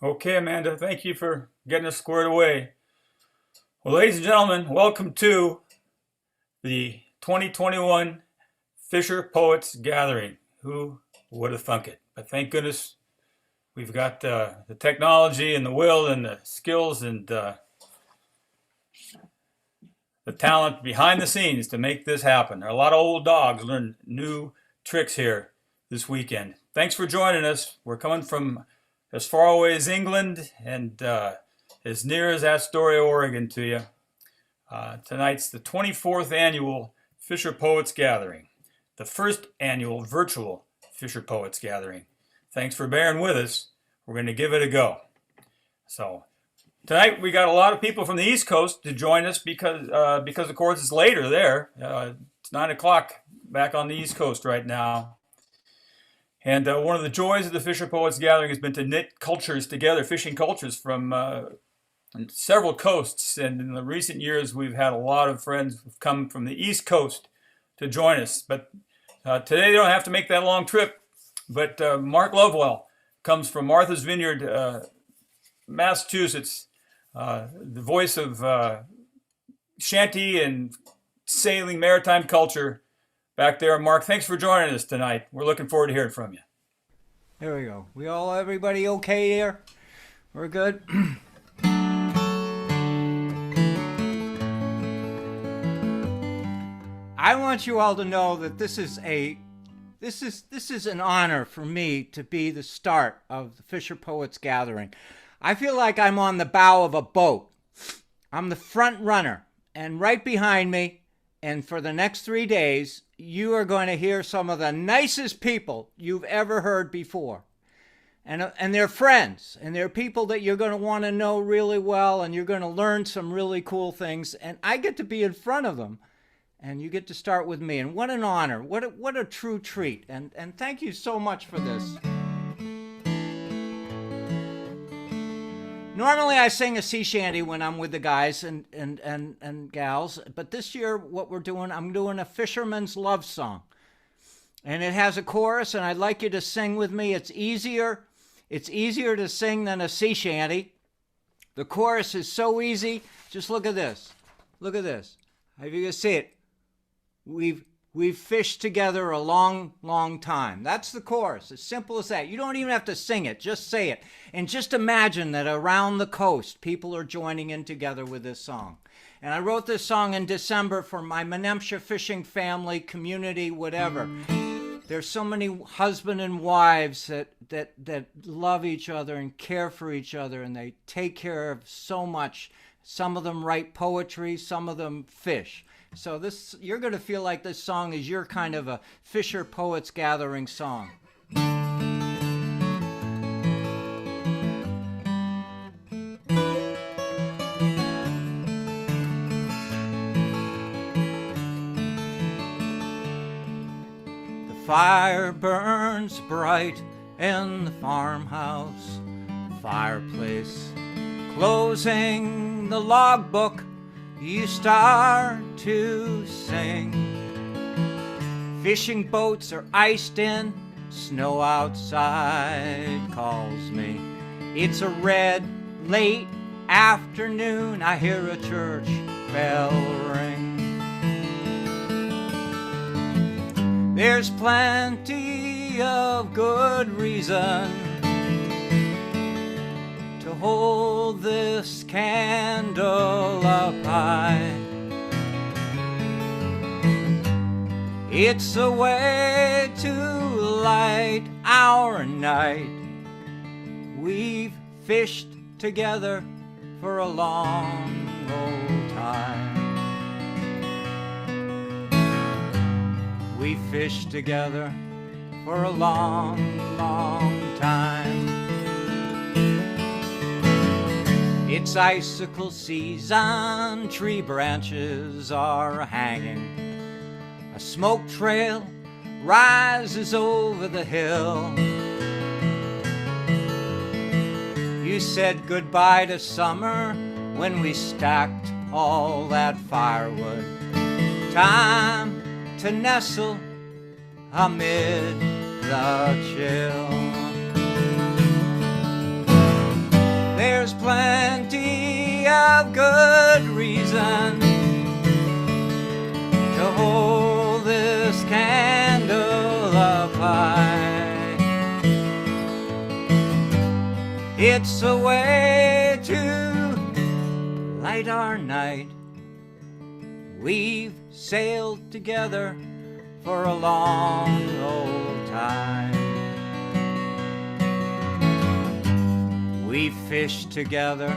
Okay, Amanda, thank you for getting us squared away. Well, ladies and gentlemen, welcome to the 2021 FisherPoets Gathering. Who would have thunk it? But thank goodness we've got the technology and the will and the skills and the talent behind the scenes to make this happen. There are a lot of old dogs learning new tricks here this weekend. Thanks for joining us. We're coming from as far away as England and as near as Astoria, Oregon to you. Tonight's the 24th annual FisherPoets Gathering, the first annual virtual FisherPoets Gathering. Thanks for bearing with us. We're going to give it a go. So tonight we got a lot of people from the East Coast to join us because of course it's later there. It's 9 o'clock back on the East Coast right now. And one of the joys of the FisherPoets Gathering has been to knit cultures together, fishing cultures from several coasts. And in the recent years, we've had a lot of friends who've come from the East Coast to join us. But today they don't have to make that long trip. But Mark Lovewell comes from Martha's Vineyard, Massachusetts, the voice of shanty and sailing maritime culture back there. Mark, thanks for joining us tonight. We're looking forward to hearing from you. There we go. Everybody okay here? We're good? I want you all to know that this is an honor for me to be the start of the FisherPoets Gathering. I feel like I'm on the bow of a boat. I'm the front runner, and right behind me, and for the next 3 days, you are going to hear some of the nicest people you've ever heard before. And they're friends, and they're people that you're going to want to know really well, and you're going to learn some really cool things. And I get to be in front of them, and you get to start with me. And what an honor. What a true treat. And thank you so much for this. Normally I sing a sea shanty when I'm with the guys and gals, but this year what we're doing, I'm doing a fisherman's love song. And it has a chorus, and I'd like you to sing with me. It's easier to sing than a sea shanty. The chorus is so easy. Just look at this. Look at this. If you can see it. We've fished together a long, long time. That's the chorus. As simple as that. You don't even have to sing it. Just say it. And just imagine that around the coast, people are joining in together with this song. And I wrote this song in December for my Menemsha fishing family, community, whatever. There's so many husband and wives that love each other and care for each other, and they take care of so much. Some of them write poetry, some of them fish. So you're going to feel like this song is your kind of a FisherPoets Gathering song. The fire burns bright in the farmhouse, fireplace, closing the logbook. You start to sing. Fishing boats are iced in, snow outside calls me. It's a red, late afternoon, I hear a church bell ring. There's plenty of good reason to hold this candle up high. It's a way to light our night. We've fished together for a long old time. We've fished together for a long, long time. It's icicle season, tree branches are hanging. A smoke trail rises over the hill. You said goodbye to summer when we stacked all that firewood. Time to nestle amid the chill. There's plenty of good reason to hold this candle up high. It's a way to light our night. We've sailed together for a long old time. We fished together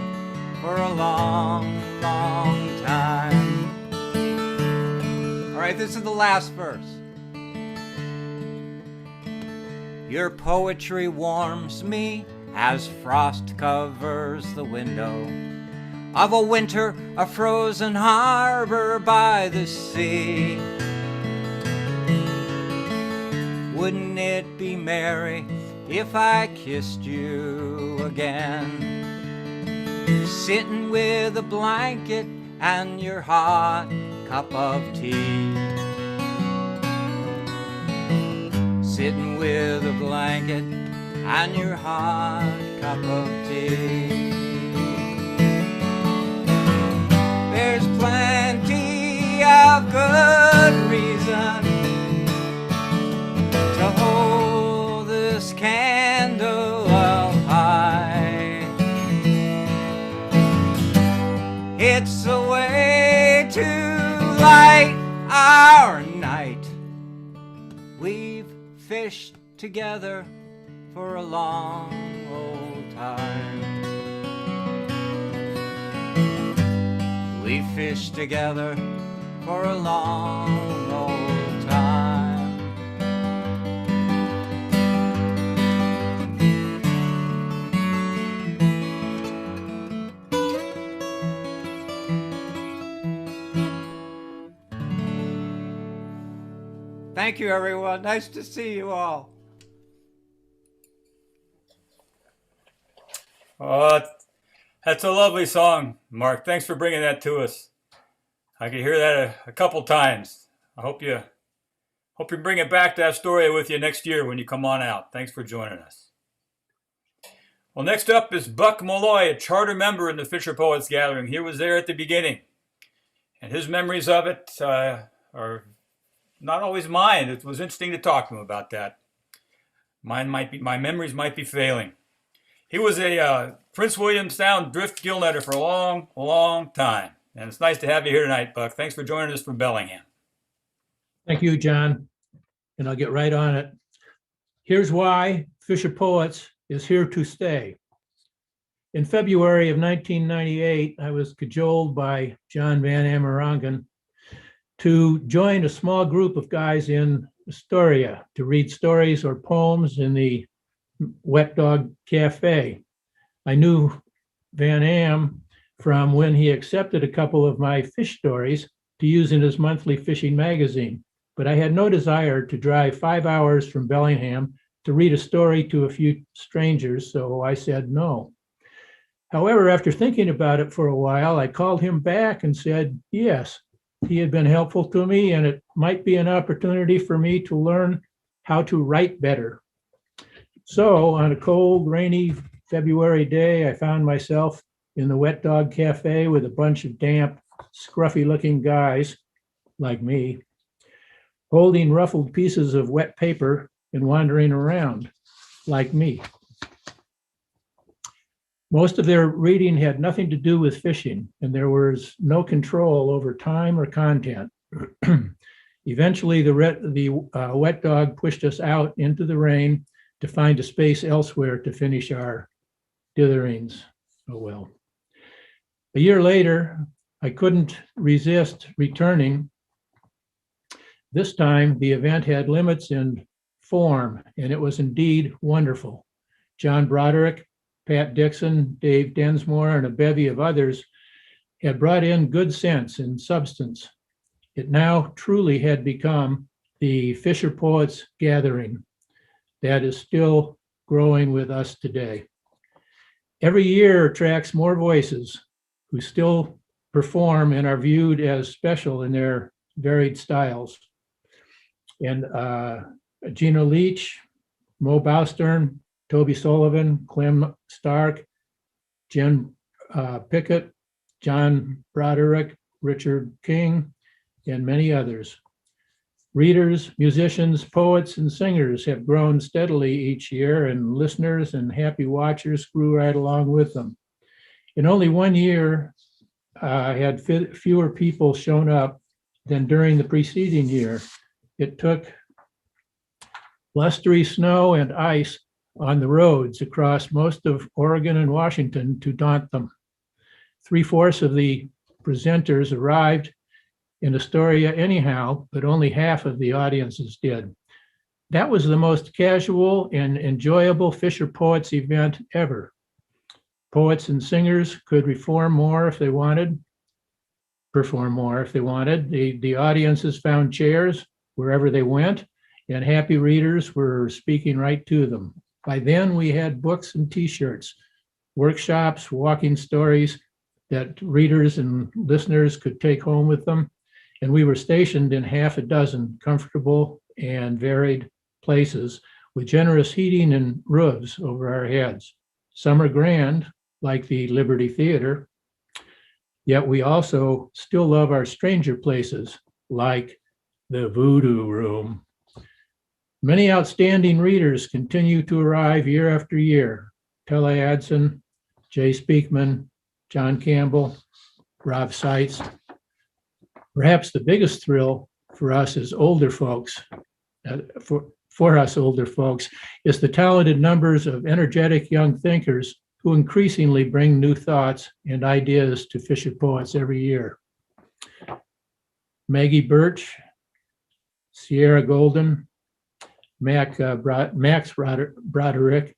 for a long, long time. All right, this is the last verse. Your poetry warms me as frost covers the window of a winter, a frozen harbor by the sea. Wouldn't it be merry if I kissed you again, sitting with a blanket and your hot cup of tea, sitting with a blanket and your hot cup of tea. There's plenty of good reason to hold this candle up high. It's a way to light our night. We've fished together for a long old time. We fished together for a long old time. Thank you, everyone. Nice to see you all. Oh, that's a lovely song, Mark. Thanks for bringing that to us. I could hear that a couple times. I hope you bring it back to Astoria with you next year when you come on out. Thanks for joining us. Well, next up is Buck Meloy, a charter member in the FisherPoets Gathering. He was there at the beginning, and his memories of it are not always mine. It was interesting to talk to him about that. My memories might be failing. He was a Prince William Sound drift gill netter for a long, long time. And it's nice to have you here tonight, Buck. Thanks for joining us from Bellingham. Thank you, John. And I'll get right on it. Here's why FisherPoets is here to stay. In February of 1998, I was cajoled by John Van Amerongen to join a small group of guys in Astoria to read stories or poems in the Wet Dog Cafe. I knew Van Am from when he accepted a couple of my fish stories to use in his monthly fishing magazine, but I had no desire to drive 5 hours from Bellingham to read a story to a few strangers, so I said no. However, after thinking about it for a while, I called him back and said yes, he had been helpful to me and it might be an opportunity for me to learn how to write better. So on a cold, rainy February day, I found myself in the Wet Dog Cafe with a bunch of damp, scruffy-looking guys like me, holding ruffled pieces of wet paper and wandering around like me. Most of their reading had nothing to do with fishing, and there was no control over time or content. Eventually, the Wet Dog pushed us out into the rain to find a space elsewhere to finish our ditherings. Oh well. A year later, I couldn't resist returning. This time, the event had limits in form, and it was indeed wonderful. Jon Broderick, Pat Dixon, Dave Densmore, and a bevy of others had brought in good sense and substance. It now truly had become the FisherPoets Gathering that is still growing with us today. Every year attracts more voices who still perform and are viewed as special in their varied styles. And Gino Leach, Mo Bowstern, Toby Sullivan, Clem Stark, Jen Pickett, Jon Broderick, Richard King, and many others. Readers, musicians, poets, and singers have grown steadily each year, and listeners and happy watchers grew right along with them. In only 1 year, had fewer people shown up than during the preceding year. It took blustery snow and ice on the roads across most of Oregon and Washington to daunt them. 3/4 of the presenters arrived in Astoria anyhow, but only half of the audiences did. That was the most casual and enjoyable Fisher Poets event ever. Poets and singers could perform more if they wanted. The audiences found chairs wherever they went, and happy readers were speaking right to them. By then, we had books and T-shirts, workshops, walking stories that readers and listeners could take home with them. And we were stationed in half a dozen comfortable and varied places with generous heating and roofs over our heads. Some are grand, like the Liberty Theater, yet we also still love our stranger places, like the Voodoo Room. Many outstanding readers continue to arrive year after year. Tella Adson, Jay Speakman, John Campbell, Rob Seitz. Perhaps the biggest thrill for us as older folks, is the talented numbers of energetic young thinkers who increasingly bring new thoughts and ideas to Fisher Poets every year. Maggie Birch, Sierra Golden, Max Broderick,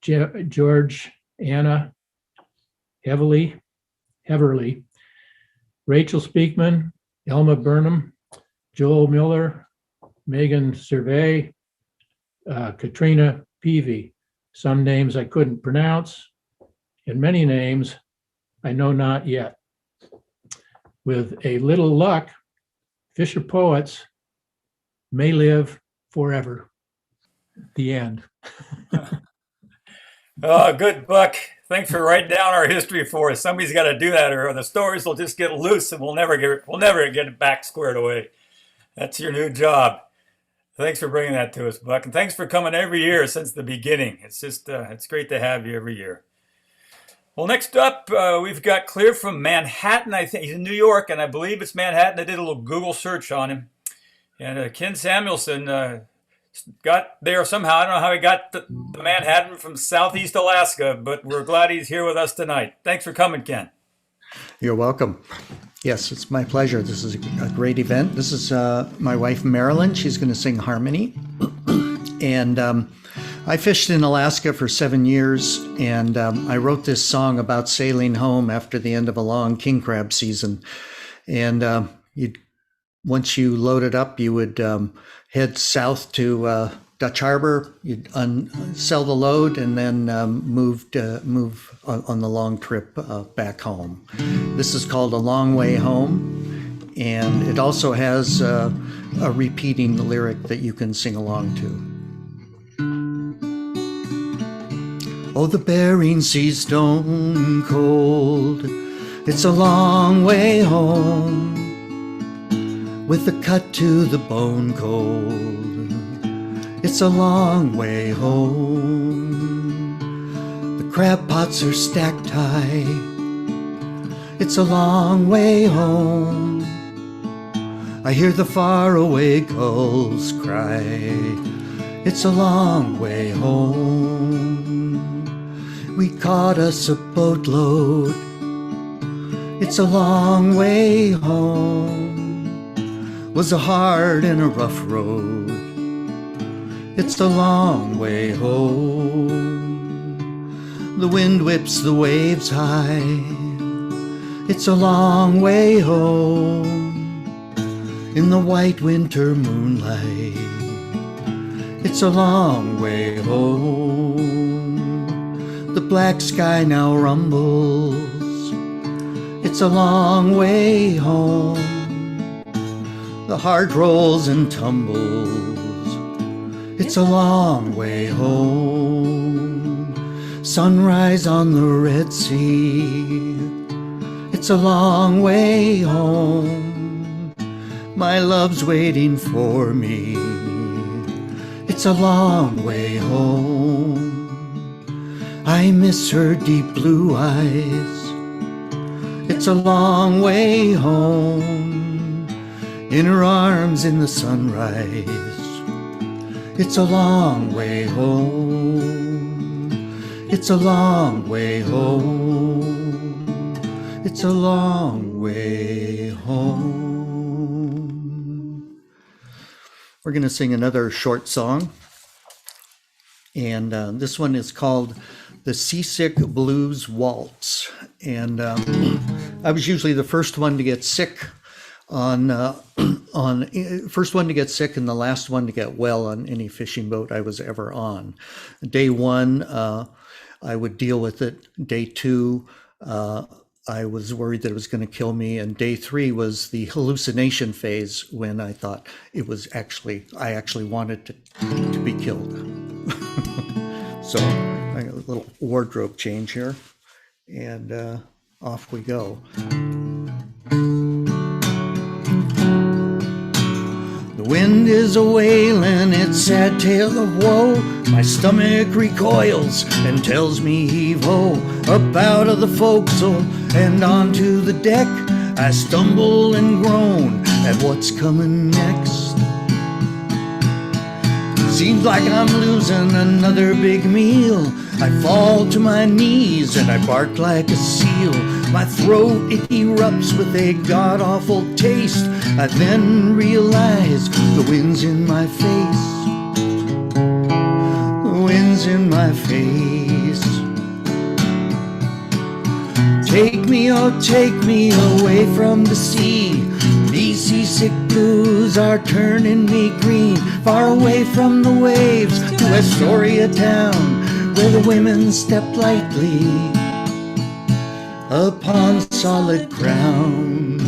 Georgeanna, Heaverley, Rachel Speakman, Elma Burnham, Joel Miller, Megan Survey, Katrina Peavy. Some names I couldn't pronounce, and many names I know not yet. With a little luck, Fisher Poets may live forever. The end. Oh, good, Buck. Thanks for writing down our history for us. Somebody's got to do that, or the stories will just get loose, and we'll never get it back squared away. That's your new job. Thanks for bringing that to us, Buck, and thanks for coming every year since the beginning. It's just it's great to have you every year. Well, next up, we've got Clear from Manhattan. I think he's in New York, and I believe it's Manhattan. I did a little Google search on him, and Ken Samuelson got there somehow. I don't know how he got the Manhattan from Southeast Alaska, but we're glad he's here with us tonight. Thanks for coming, Ken. You're welcome. Yes, it's my pleasure. This is a great event. This is my wife, Marilyn. She's going to sing harmony. And I fished in Alaska for 7 years, and I wrote this song about sailing home after the end of a long king crab season. And once you load it up, you would head south to Dutch Harbor. You'd sell the load and then move on the long trip back home. This is called A Long Way Home, and it also has a repeating lyric that you can sing along to. Oh, the Bering Sea's stone cold. It's a long way home, with a cut to the bone cold. It's a long way home. The crab pots are stacked high. It's a long way home. I hear the faraway gulls cry. It's a long way home. We caught us a boatload. It's a long way home. Was a hard and a rough road. It's a long way home. The wind whips the waves high. It's a long way home. In the white winter moonlight. It's a long way home. The black sky now rumbles. It's a long way home. The heart rolls and tumbles. It's a long way home. sunrise on the Red Sea. It's a long way home. My love's waiting for me. It's a long way home. I miss her deep blue eyes. It's a long way home. In her arms in the sunrise. It's a long way home. It's a long way home. It's a long way home. We're going to sing another short song. And this one is called The Seasick Blues Waltz. And I was usually the first one to get sick first one to get sick and the last one to get well on any fishing boat I was ever on. Day one, I would deal with it. Day two, I was worried that it was going to kill me. And day three was the hallucination phase when I thought I actually wanted to be killed. So I got a little wardrobe change here, and off we go. The wind is a-wailing its sad tale of woe. My stomach recoils and tells me heave-ho. Up out of the forecastle and onto the deck, I stumble and groan at what's coming next. Seems like I'm losing another big meal. I fall to my knees and I bark like a seal. My throat, it erupts with a god-awful taste. I then realize the wind's in my face. The wind's in my face. Take me, oh take me away from the sea. These seasick blues are turning me green. Far away from the waves to Astoria town, where the women step lightly upon solid ground.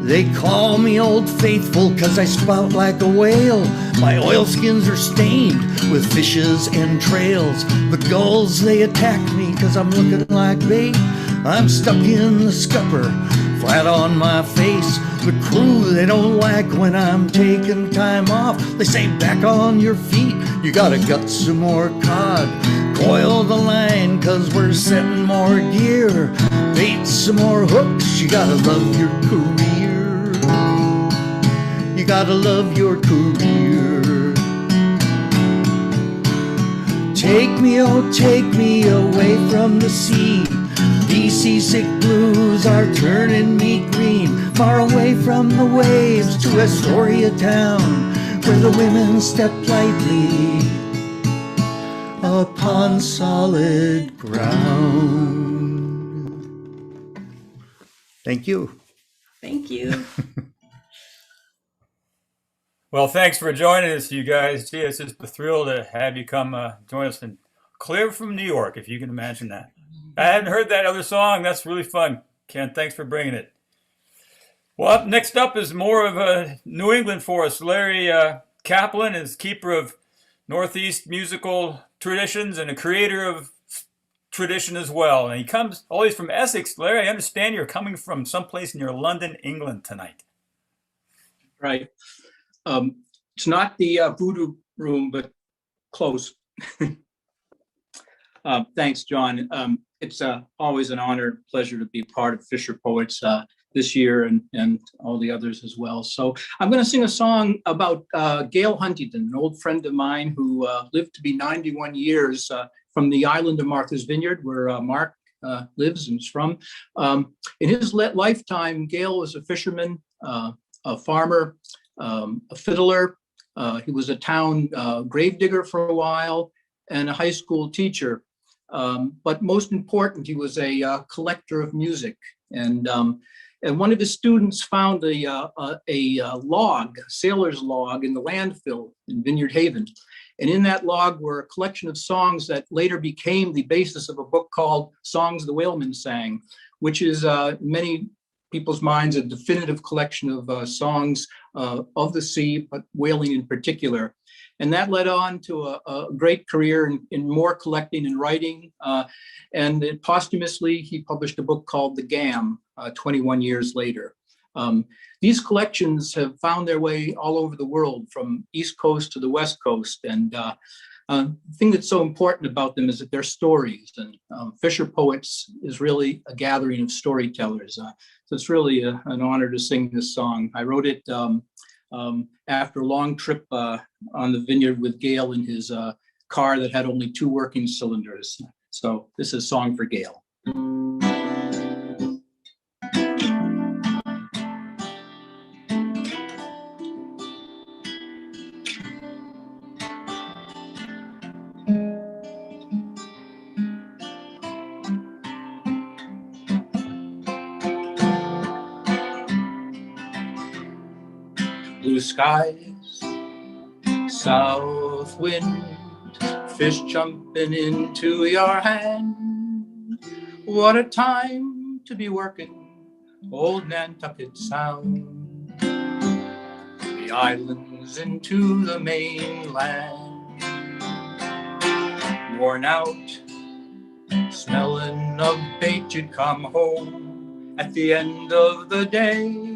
They call me Old Faithful 'cause I spout like a whale. My oilskins are stained with fishes and trails. The gulls, they attack me 'cause I'm looking like bait. I'm stuck in the scupper, flat on my face. The crew, they don't like when I'm taking time off. They say back on your feet, you gotta gut some more cod. Coil the line 'cause we're setting more gear. Bait some more hooks, you gotta love your career. You gotta love your career. Take me, oh take me away from the sea. These seasick blues are turning me green. Far away from the waves to Astoria town, where the women step lightly upon solid ground. Thank you. Thank you. Well, thanks for joining us, you guys. Gee, it's just a thrill to have you come join us and clear from New York, if you can imagine that. I hadn't heard that other song. That's really fun. Ken, thanks for bringing it. Well, next up is more of a New England for us. Larry Kaplan is keeper of Northeast musical traditions and a creator of tradition as well. And he comes always from Essex. Larry, I understand you're coming from someplace near London, England tonight. Right. It's not the voodoo room, but close. Thanks, John. It's always an honor, pleasure to be part of Fisher Poets this year and all the others as well. So I'm going to sing a song about Gail Huntington, an old friend of mine who lived to be 91 years from the island of Martha's Vineyard, where Mark lives and is from. In his lifetime, Gail was a fisherman, a farmer, a fiddler. He was a town gravedigger for a while and a high school teacher. But most important, he was a collector of music. And one of his students found a log, a sailor's log in the landfill in Vineyard Haven. And in that log were a collection of songs that later became the basis of a book called Songs the Whalemen Sang, which is many people's minds a definitive collection of songs of the sea, but whaling in particular. And that led on to a great career in more collecting and writing. And then posthumously, he published a book called The Gam 21 years later. These collections have found their way all over the world, from East Coast to the West Coast. And the thing that's so important about them is that they're stories. And Fisher Poets is really a gathering of storytellers. So it's really an honor to sing this song. I wrote it after a long trip on the Vineyard with Gail in his car that had only 2 working cylinders. So this is a song for Gail. Blue skies, south wind, fish jumping into your hand. What a time to be working, old Nantucket Sound. The islands into the mainland. Worn out, smelling of bait, you'd come home at the end of the day.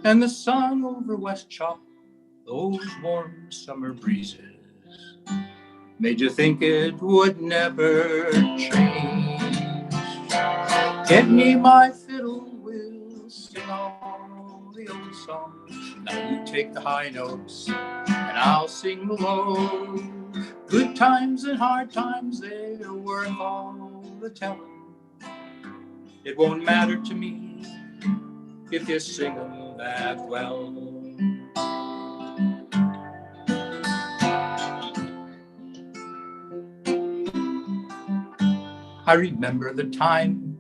And the sun over West Chalk, those warm summer breezes, made you think it would never change. Get me my fiddle, we'll sing all the old songs. Now you take the high notes, and I'll sing the low. Good times and hard times, they're worth all the telling. It won't matter to me if you sing them that well. I remember the time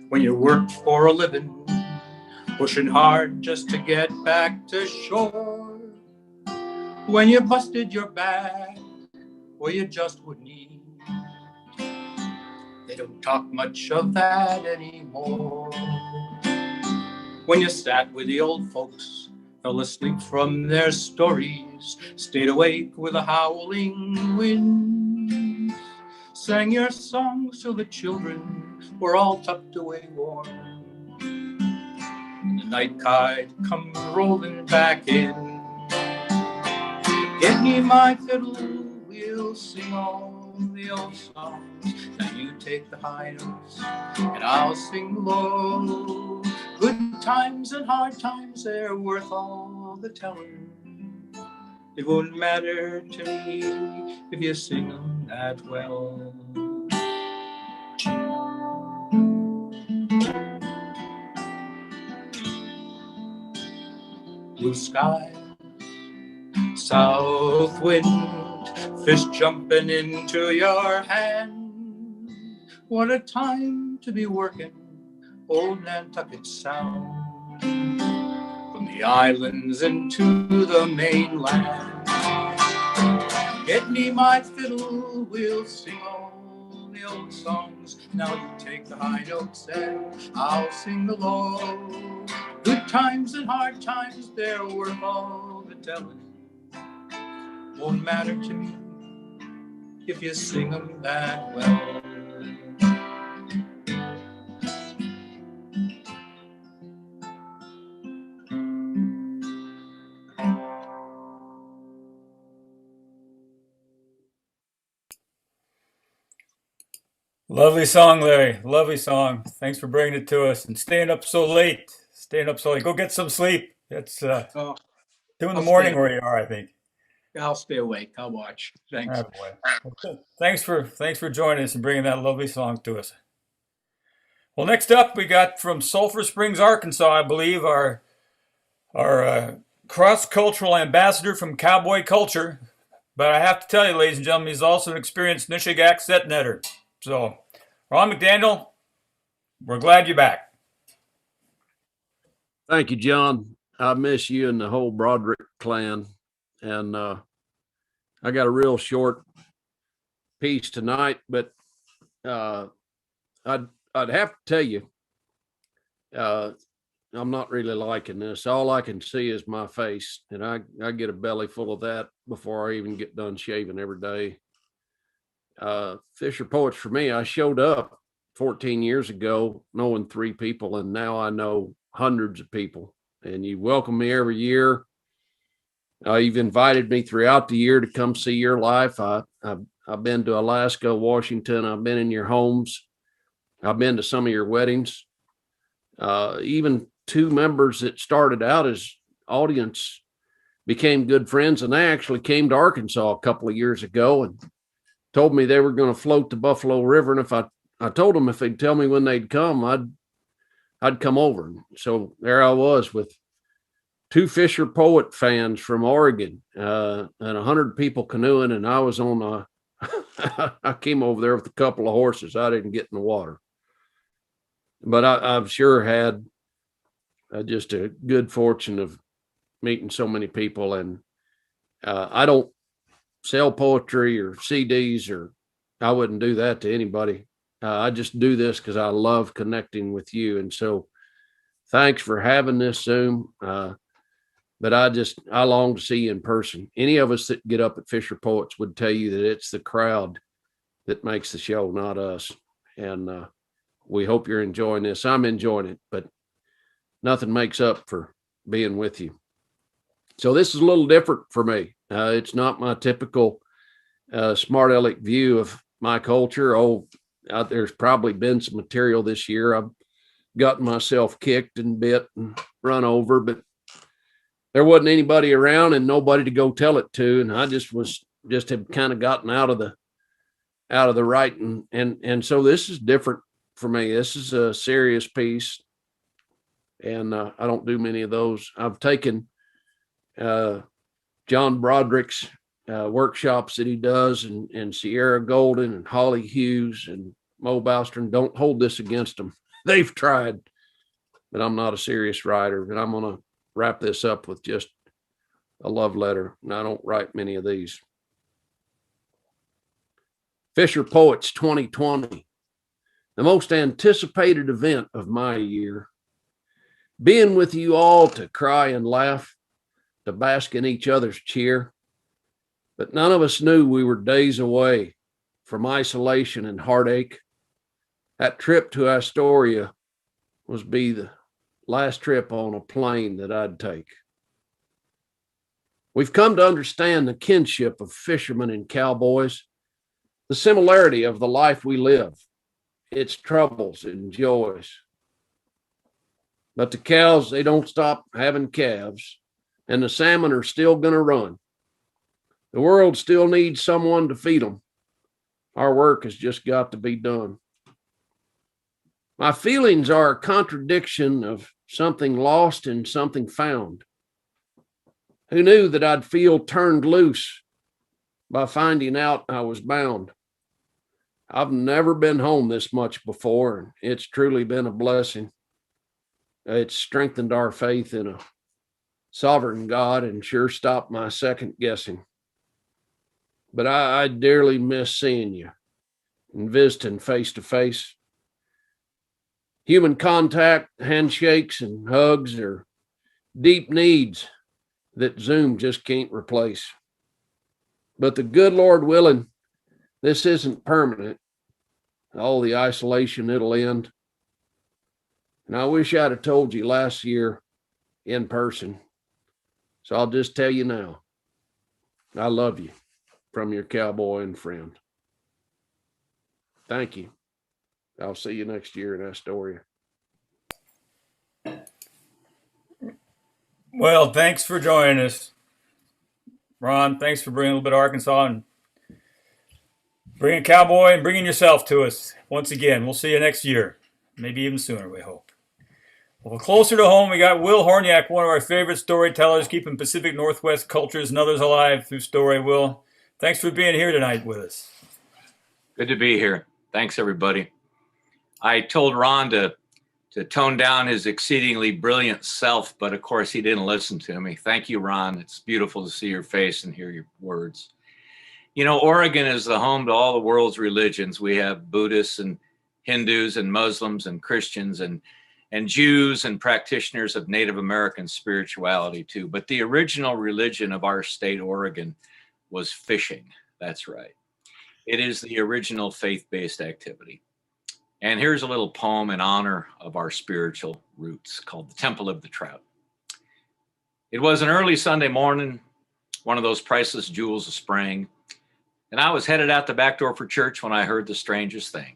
when you worked for a living, pushing hard just to get back to shore. When you busted your back, or you just wouldn't eat. They don't talk much of that anymore. When you sat with the old folks, fell asleep from their stories, stayed awake with a howling wind, sang your songs till the children were all tucked away warm. And the night tide come rolling back in. Get me my fiddle, we'll sing all the old songs. Now you take the high notes, and I'll sing low. Good times and hard times, they're worth all the telling. It won't matter to me if you sing them that well. Blue sky, south wind, fish jumping into your hand. What a time to be working, old Nantucket Sound. From the islands into the mainland. Get me my fiddle, we'll sing all the old songs. Now you take the high notes and I'll sing the low. Good times and hard times, they're worth all the telling. Won't matter to me if you sing them that well. Lovely song, Larry. Lovely song. Thanks for bringing it to us and staying up so late. Go get some sleep. It's 2 in the I'll morning stay. where you are, I think. I'll stay awake. I'll watch. Thanks. Oh, boy. Thanks for joining us and bringing that lovely song to us. Well, next up we got from Sulphur Springs, Arkansas, I believe, our cross-cultural ambassador from cowboy culture. But I have to tell you, ladies and gentlemen, he's also an experienced Nishigaak set netter. So, Ron McDaniel, we're glad you're back. Thank you, John. I miss you and the whole Broderick clan. And I got a real short piece tonight, but I'd have to tell you, I'm not really liking this. All I can see is my face, and I get a belly full of that before I even get done shaving every day. Fisher Poets for me, I showed up 14 years ago knowing 3 people, and now I know hundreds of people, and you welcome me every year. You've invited me throughout the year to come see your life. I've been to Alaska, Washington. I've been in your homes. I've been to some of your weddings. Even 2 members that started out as audience became good friends, and they actually came to Arkansas a couple of years ago and told me they were going to float the Buffalo River. And if I told them if they'd tell me when they'd come, I'd come over. So there I was with 2 Fisher Poet fans from Oregon, and 100 people canoeing. And I was on I came over there with a couple of horses. I didn't get in the water, but I've sure had just a good fortune of meeting so many people. And I don't sell poetry or CDs, or I wouldn't do that to anybody. I just do this because I love connecting with you. And so thanks for having this Zoom. But I long to see you in person. Any of us that get up at Fisher Poets would tell you that it's the crowd that makes the show, not us. And we hope you're enjoying this. I'm enjoying it, but nothing makes up for being with you. So this is a little different for me. It's not my typical smart aleck view of my culture. There's probably been some material this year. I've gotten myself kicked and bit and run over, but there wasn't anybody around and nobody to go tell it to. And I just had kind of gotten out of the writing. And so this is different for me. This is a serious piece. And I don't do many of those. I've taken Jon Broderick's workshops that he does, and Sierra Golden and Holly Hughes and Mo Bostrom. Don't hold this against them. They've tried, but I'm not a serious writer. And I'm going to wrap this up with just a love letter. And I don't write many of these. Fisher Poets 2020, the most anticipated event of my year. Being with you all to cry and laugh, to bask in each other's cheer. But none of us knew we were days away from isolation and heartache. That trip to Astoria was be the last trip on a plane that I'd take. We've come to understand the kinship of fishermen and cowboys, the similarity of the life we live, its troubles and joys. But the cows, they don't stop having calves, and the salmon are still going to run. The world still needs someone to feed them. Our work has just got to be done. My feelings are a contradiction of something lost and something found. Who knew that I'd feel turned loose by finding out I was bound? I've never been home this much before, and it's truly been a blessing. It's strengthened our faith in a sovereign God and sure stopped my second guessing. But I dearly miss seeing you and visiting face to face. Human contact, handshakes, and hugs are deep needs that Zoom just can't replace. But the good Lord willing, this isn't permanent. All the isolation, it'll end. And I wish I'd have told you last year in person. So I'll just tell you now, I love you from your cowboy and friend. Thank you. I'll see you next year in Astoria. Well, thanks for joining us, Ron. Thanks for bringing a little bit of Arkansas and bringing cowboy and bringing yourself to us once again. We'll see you next year, maybe even sooner, we hope. Well, closer to home, we got Will Hornyak, one of our favorite storytellers, keeping Pacific Northwest cultures and others alive through story. Will, thanks for being here tonight with us. Good to be here. Thanks, everybody. I told Ron to tone down his exceedingly brilliant self, but of course he didn't listen to me. Thank you, Ron. It's beautiful to see your face and hear your words. You know, Oregon is the home to all the world's religions. We have Buddhists and Hindus and Muslims and Christians, and and Jews and practitioners of Native American spirituality too. But the original religion of our state, Oregon, was fishing. That's right. It is the original faith-based activity. And here's a little poem in honor of our spiritual roots called The Temple of the Trout. It was an early Sunday morning, one of those priceless jewels of spring, and I was headed out the back door for church when I heard the strangest thing.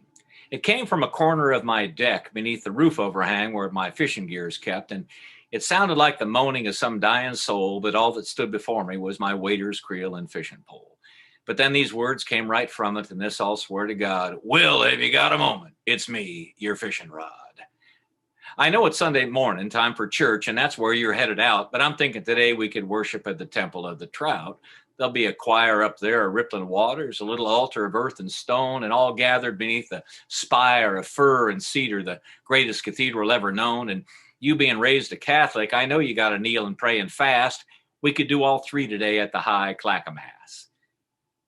It came from a corner of my deck beneath the roof overhang where my fishing gear is kept, and it sounded like the moaning of some dying soul, but all that stood before me was my waiter's creel and fishing pole. But then these words came right from it, and this I'll swear to God. Will, have you got a moment? It's me, your fishing rod. I know it's Sunday morning, time for church, and that's where you're headed out, but I'm thinking today we could worship at the Temple of the Trout. There'll be a choir up there of rippling waters, a little altar of earth and stone, and all gathered beneath a spire of fir and cedar, the greatest cathedral ever known. And you being raised a Catholic, I know you got to kneel and pray and fast. We could do all three today at the High Clackamas.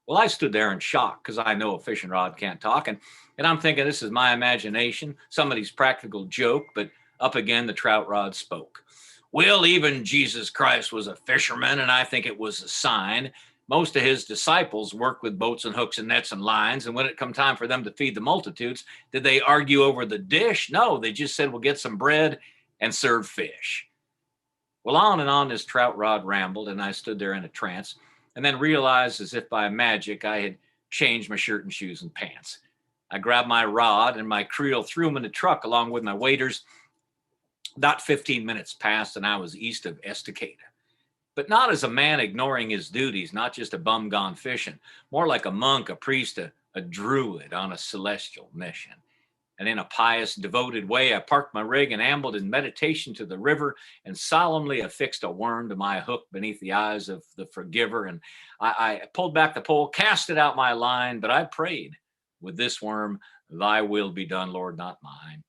Well, I stood there in shock because I know a fishing rod can't talk. And I'm thinking this is my imagination, somebody's practical joke, but up again, the trout rod spoke. Well, even Jesus Christ was a fisherman, and I think it was a sign. Most of his disciples worked with boats and hooks and nets and lines, and when it come time for them to feed the multitudes, did they argue over the dish? No, they just said, we'll get some bread and serve fish. Well, on and on this trout rod rambled, and I stood there in a trance, and then realized as if by magic I had changed my shirt and shoes and pants. I grabbed my rod and my creel, threw them in the truck along with my waders. Not 15 minutes passed, and I was east of Estacada. But not as a man ignoring his duties, not just a bum gone fishing, more like a monk, a priest, a druid on a celestial mission. And in a pious, devoted way, I parked my rig and ambled in meditation to the river and solemnly affixed a worm to my hook beneath the eyes of the forgiver. And I pulled back the pole, casted out my line, but I prayed with this worm, thy will be done, Lord, not mine.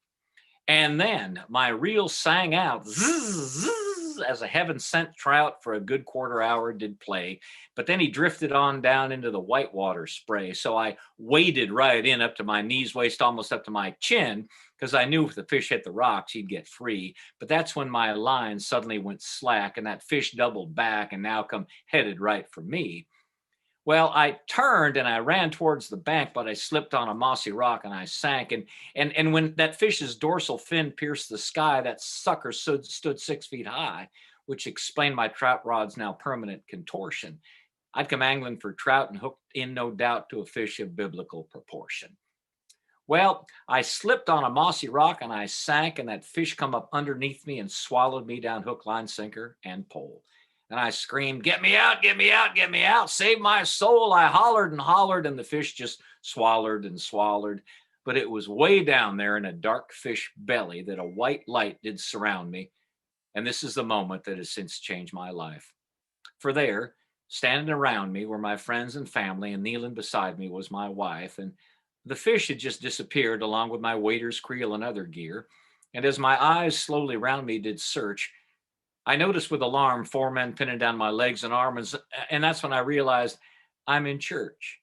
And then my reel sang out, zzz, zzz, as a heaven-sent trout for a good quarter hour did play. But then he drifted on down into the whitewater spray. So I waded right in up to my knees, waist, almost up to my chin, because I knew if the fish hit the rocks, he'd get free. But that's when my line suddenly went slack, and that fish doubled back and now come headed right for me. Well, I turned and I ran towards the bank, but I slipped on a mossy rock and I sank. And when that fish's dorsal fin pierced the sky, that sucker stood 6 feet high, which explained my trout rod's now permanent contortion. I'd come angling for trout and hooked in, no doubt, to a fish of biblical proportion. Well, I slipped on a mossy rock and I sank, and that fish come up underneath me and swallowed me down hook, line, sinker, and pole. And I screamed, get me out, get me out, get me out, save my soul. I hollered and hollered, and the fish just swallowed and swallowed. But it was way down there in a dark fish belly that a white light did surround me. And this is the moment that has since changed my life. For there, standing around me, were my friends and family, and kneeling beside me was my wife. And the fish had just disappeared along with my waiter's creel and other gear. And as my eyes slowly round me did search, I noticed with alarm 4 men pinning down my legs and arms, and that's when I realized I'm in church.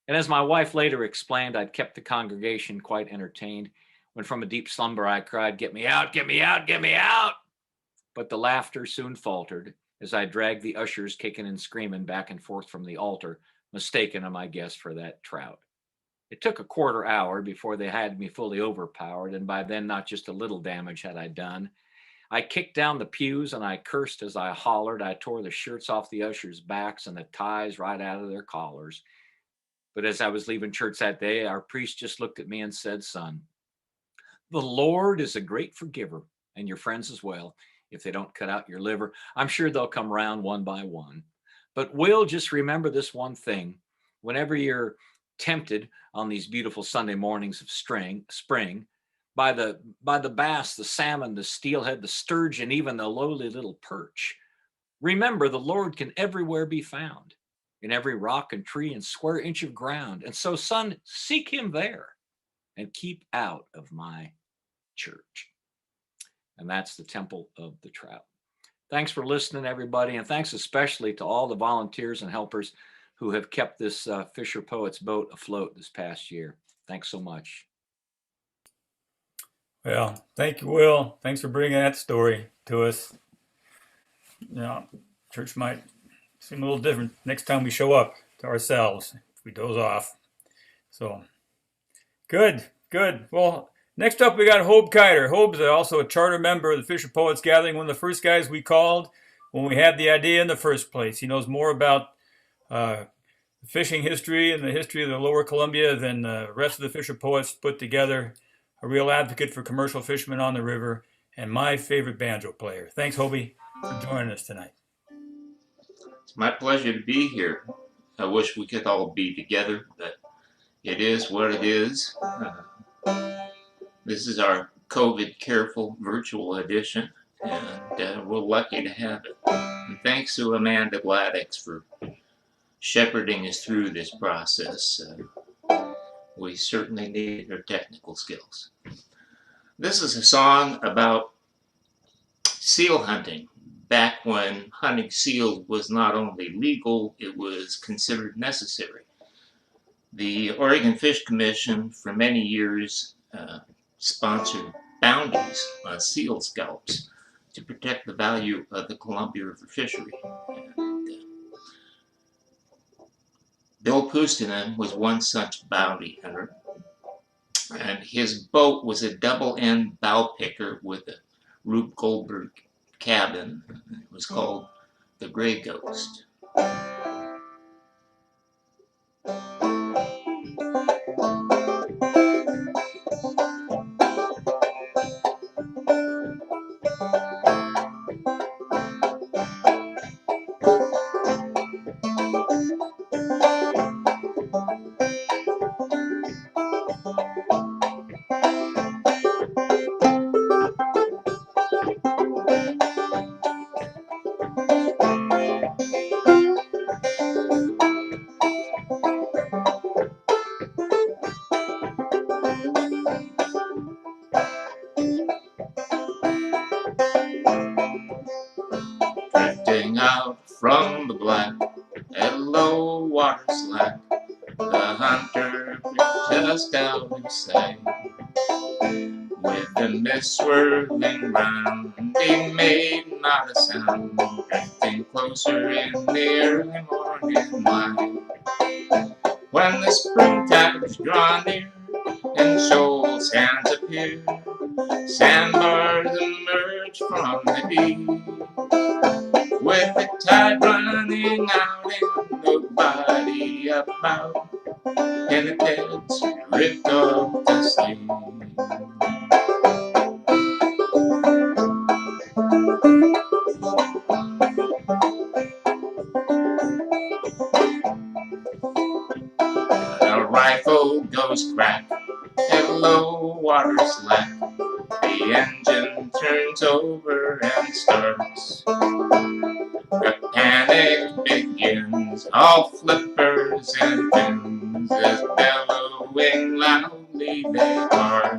And as my wife later explained, I'd kept the congregation quite entertained when from a deep slumber I cried, get me out, get me out, get me out. But the laughter soon faltered as I dragged the ushers kicking and screaming back and forth from the altar, mistaken, I guess, for that trout. It took a quarter hour before they had me fully overpowered, and by then not just a little damage had I done. I kicked down the pews and I cursed as I hollered. I tore the shirts off the ushers' backs and the ties right out of their collars. But as I was leaving church that day, our priest just looked at me and said, son, the Lord is a great forgiver, and your friends as well. If they don't cut out your liver, I'm sure they'll come round one by one. But Will, just remember this one thing. Whenever you're tempted on these beautiful Sunday mornings of spring, by the bass, the salmon, the steelhead, the sturgeon, even the lowly little perch. Remember, the Lord can everywhere be found, in every rock and tree and square inch of ground. And so, son, seek him there and keep out of my church. And that's the Temple of the Trout. Thanks for listening, everybody, and thanks especially to all the volunteers and helpers who have kept this Fisher Poets boat afloat this past year. Thanks so much. Well, thank you, Will. Thanks for bringing that story to us. Church might seem a little different next time we show up to ourselves if we doze off. So, good. Well, next up we got Hobe Kytr. Hobe's also a charter member of the FisherPoets Gathering, one of the first guys we called when we had the idea in the first place. He knows more about fishing history and the history of the Lower Columbia than the rest of the FisherPoets put together. A real advocate for commercial fishermen on the river, and my favorite banjo player. Thanks, Hobe, for joining us tonight. It's my pleasure to be here. I wish we could all be together, but it is what it is. This is our COVID careful virtual edition, and we're lucky to have it. And thanks to Amanda Gladys for shepherding us through this process. We certainly need her technical skills. This is a song about seal hunting, back when hunting seals was not only legal, it was considered necessary. The Oregon Fish Commission for many years sponsored bounties on seal scalps to protect the value of the Columbia River fishery. Bill Pustinen was one such bounty hunter, and his boat was a double-end bow picker with a Rube Goldberg cabin. It was called the Gray Ghost. Drifting out from the black at low water slack, the hunter just out of sight. With the mist swirling round, he made not a sound, drifting closer in the early morning light. When the springtide's drawn near and shoal sands appear, sandbars emerge from the deep, with the tide running out and nobody about, and the dead's drift off to sleep. A rifle goes crack at low water slack. The engine turns over and starts. The panic begins, all flippers and fins, as bellowing loudly they are.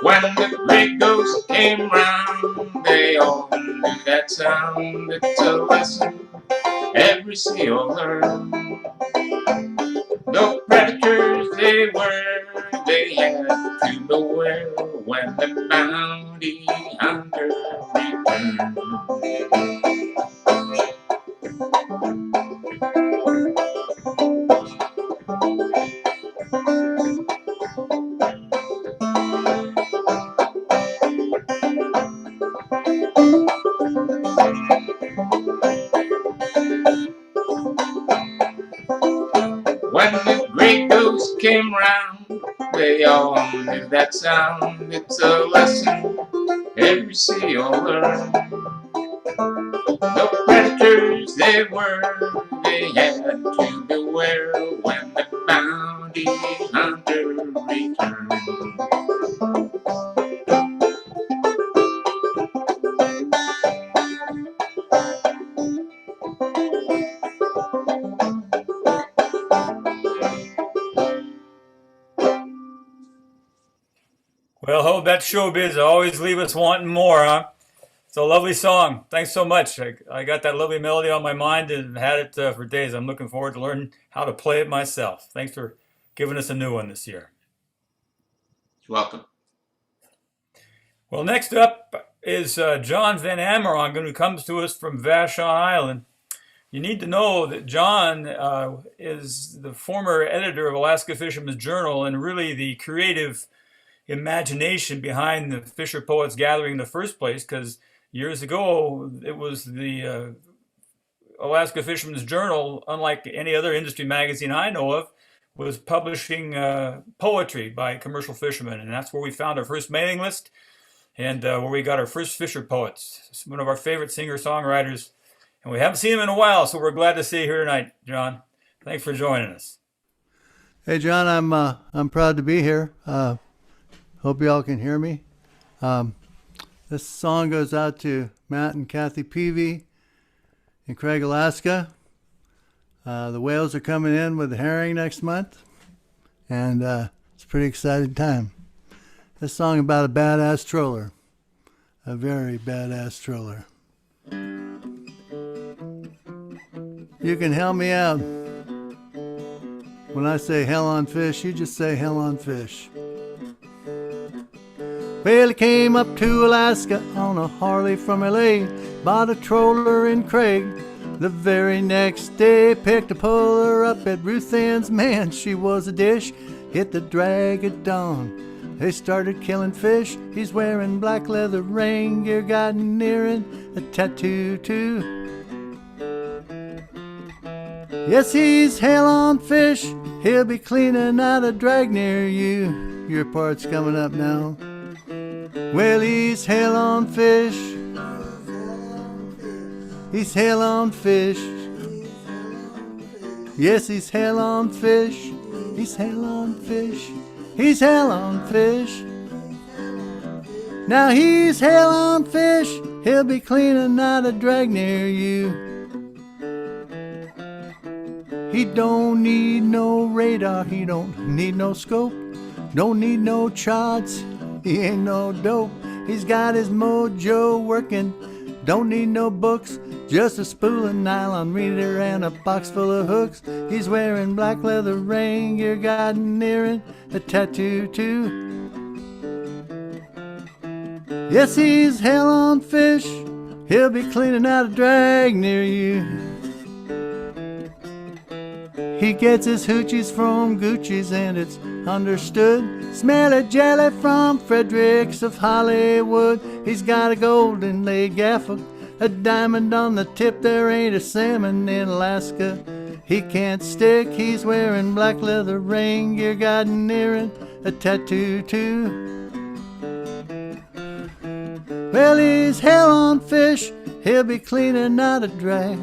When the Gray Ghost came round, they all knew that sound. It's a lesson every seal learned. No predators they were, they had to beware when the bounty hunter returned. When the Gray Ghost came round, they all knew that sound. It's a lesson every seal learned. No predators they were, they had to beware when the bounty hunter returned. Well, Hobe, that showbiz always leave us wanting more, huh? It's a lovely song. Thanks so much. I got that lovely melody on my mind and had it for days. I'm looking forward to learning how to play it myself. Thanks for giving us a new one this year. You're welcome. Well, next up is Jon Van Amerongen, who comes to us from Vashon Island. You need to know that Jon is the former editor of Alaska Fisherman's Journal and really the creative imagination behind the FisherPoets Gathering in the first place, because years ago it was the Alaska Fisherman's Journal, unlike any other industry magazine I know of, was publishing poetry by commercial fishermen, and that's where we found our first mailing list and where we got our first Fisher Poets. It's one of our favorite singer-songwriters, and we haven't seen him in a while, so we're glad to see you here tonight, Jon. Thanks for joining us. Hey, Jon, I'm proud to be here. Hope y'all can hear me. This song goes out to Matt and Kathy Peavy in Craig, Alaska. The whales are coming in with the herring next month, and it's a pretty exciting time. This song about a badass troller, a very badass troller. You can help me out. When I say hell on fish, you just say hell on fish. Well, he came up to Alaska on a Harley from LA, bought a troller in Craig. The very next day, picked a puller up at Ruth Ann's. Man, she was a dish. Hit the drag at dawn. They started killing fish. He's wearing black leather rain gear, got near a tattoo too. Yes, he's hell on fish. He'll be cleaning out a drag near you. Your part's coming up now. Well, he's hell on fish. He's hell on fish. Yes, he's hell on fish. He's hell on fish. He's hell on fish. Now he's hell on fish. He'll be cleaning out a drag near you. He don't need no radar. He don't need no scope. Don't need no charts. He ain't no dope. He's got his mojo working. Don't need no books. Just a spool of nylon reader and a box full of hooks. He's wearing black leather rain gear, got near a tattoo too. Yes, he's hell on fish. He'll be cleaning out a drag near you. He gets his hoochies from Gucci's and it's understood. Smell a jelly from Fredericks of Hollywood. He's got a golden laid gaffle, a diamond on the tip. There ain't a salmon in Alaska he can't stick. He's wearing black leather rain gear, got near a tattoo too. Well, he's hell on fish. He'll be cleaning out a drag.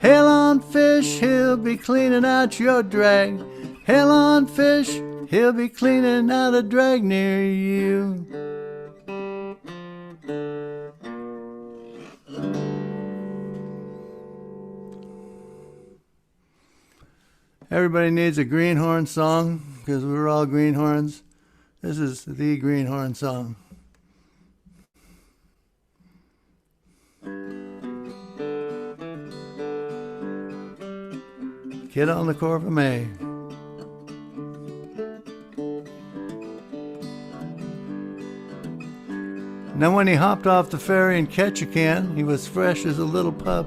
Hell on fish, he'll be cleaning out your drag. Hell on fish, he'll be cleaning out a drag near you. Everybody needs a greenhorn song because we're all greenhorns. This is the greenhorn song. Kid on the Corva May. Now when he hopped off the ferry in Ketchikan, he was fresh as a little pup.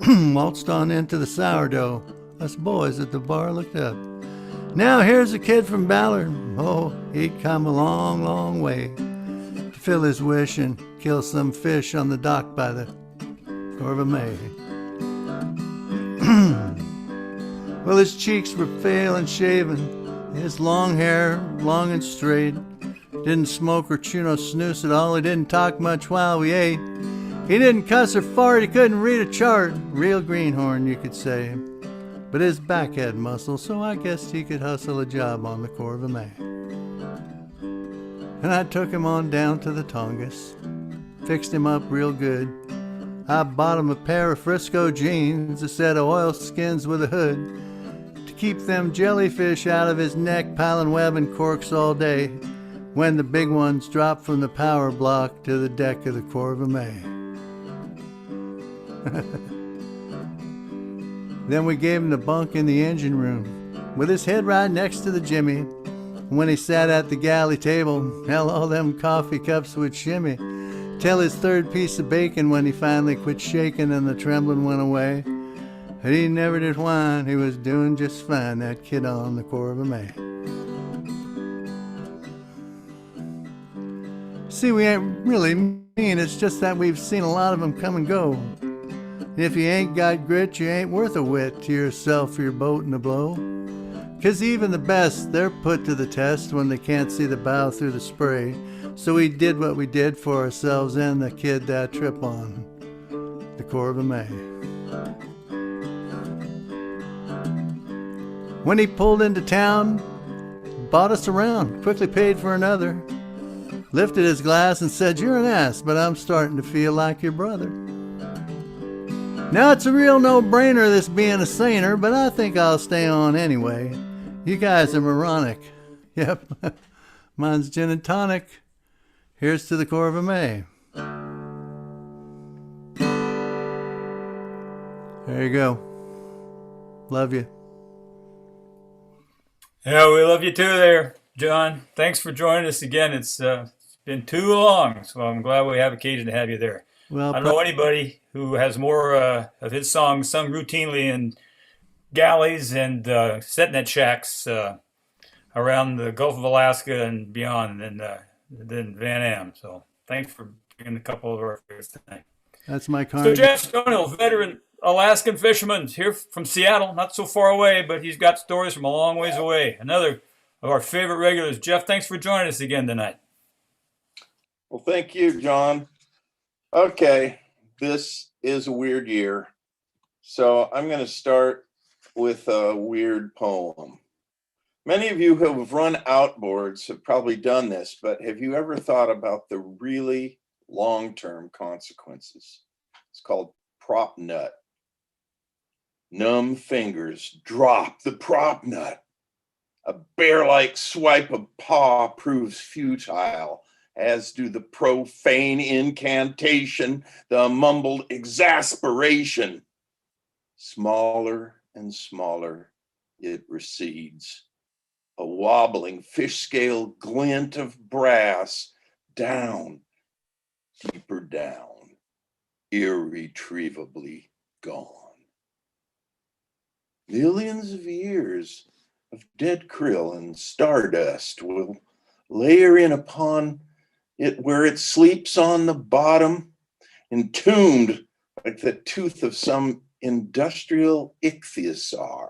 Waltzed on into the sourdough. Us boys at the bar looked up. Now here's a kid from Ballard. Oh, he'd come a long, long way to fill his wish and kill some fish on the dock by the Corva May. Well, his cheeks were pale and shaven, his long hair long and straight. Didn't smoke or chew no snooze at all. He didn't talk much while we ate. He didn't cuss or fart. He couldn't read a chart. Real greenhorn, you could say. But his back had muscle, so I guessed he could hustle a job on the Corva May. And I took him on down to the Tongass, fixed him up real good. I bought him a pair of Frisco jeans, a set of oilskins with a hood, to keep them jellyfish out of his neck, piling web and corks all day, when the big ones dropped from the power block to the deck of the Corva May. Then we gave him the bunk in the engine room, with his head right next to the jimmy. When he sat at the galley table, hell, all them coffee cups would shimmy. Till his third piece of bacon when he finally quit shaking and the trembling went away. But he never did whine, he was doing just fine, that kid on the Corps of May. See, we ain't really mean, it's just that we've seen a lot of them come and go. And if you ain't got grit, you ain't worth a whit to yourself or your boat in a blow. 'Cause even the best, they're put to the test when they can't see the bow through the spray. So we did what we did for ourselves and the kid that trip on the Corps of May. When he pulled into town, bought us around, quickly paid for another, lifted his glass and said, "You're an ass, but I'm starting to feel like your brother." Now it's a real no-brainer this being a saner, but I think I'll stay on anyway. You guys are moronic. Yep, mine's gin and tonic. Here's to the Corps of May. There you go. Love you. Yeah, we love you too there, John. Thanks for joining us again. It's been too long, so I'm glad we have occasion to have you there. Well, I don't know anybody who has more of his songs sung routinely in galleys and setnet shacks around the Gulf of Alaska and beyond than Van Am. So thanks for bringing a couple of our favorites tonight. That's my So Carnegie. Jeff Stonehill, veteran Alaskan fisherman, here from Seattle, not so far away, but he's got stories from a long ways away. Another of our favorite regulars. Jeff, thanks for joining us again tonight. Well, thank you, John. Okay, this is a weird year. So I'm going to start with a weird poem. Many of you who have run outboards have probably done this, but have you ever thought about the really long-term consequences? It's called prop nut. Numb fingers drop the prop nut. A bear-like swipe of paw proves futile, as do the profane incantation, the mumbled exasperation. Smaller and smaller it recedes. A wobbling fish scale glint of brass, down, deeper down, irretrievably gone. Millions of years of dead krill and stardust will layer in upon it where it sleeps on the bottom, entombed like the tooth of some industrial ichthyosaur.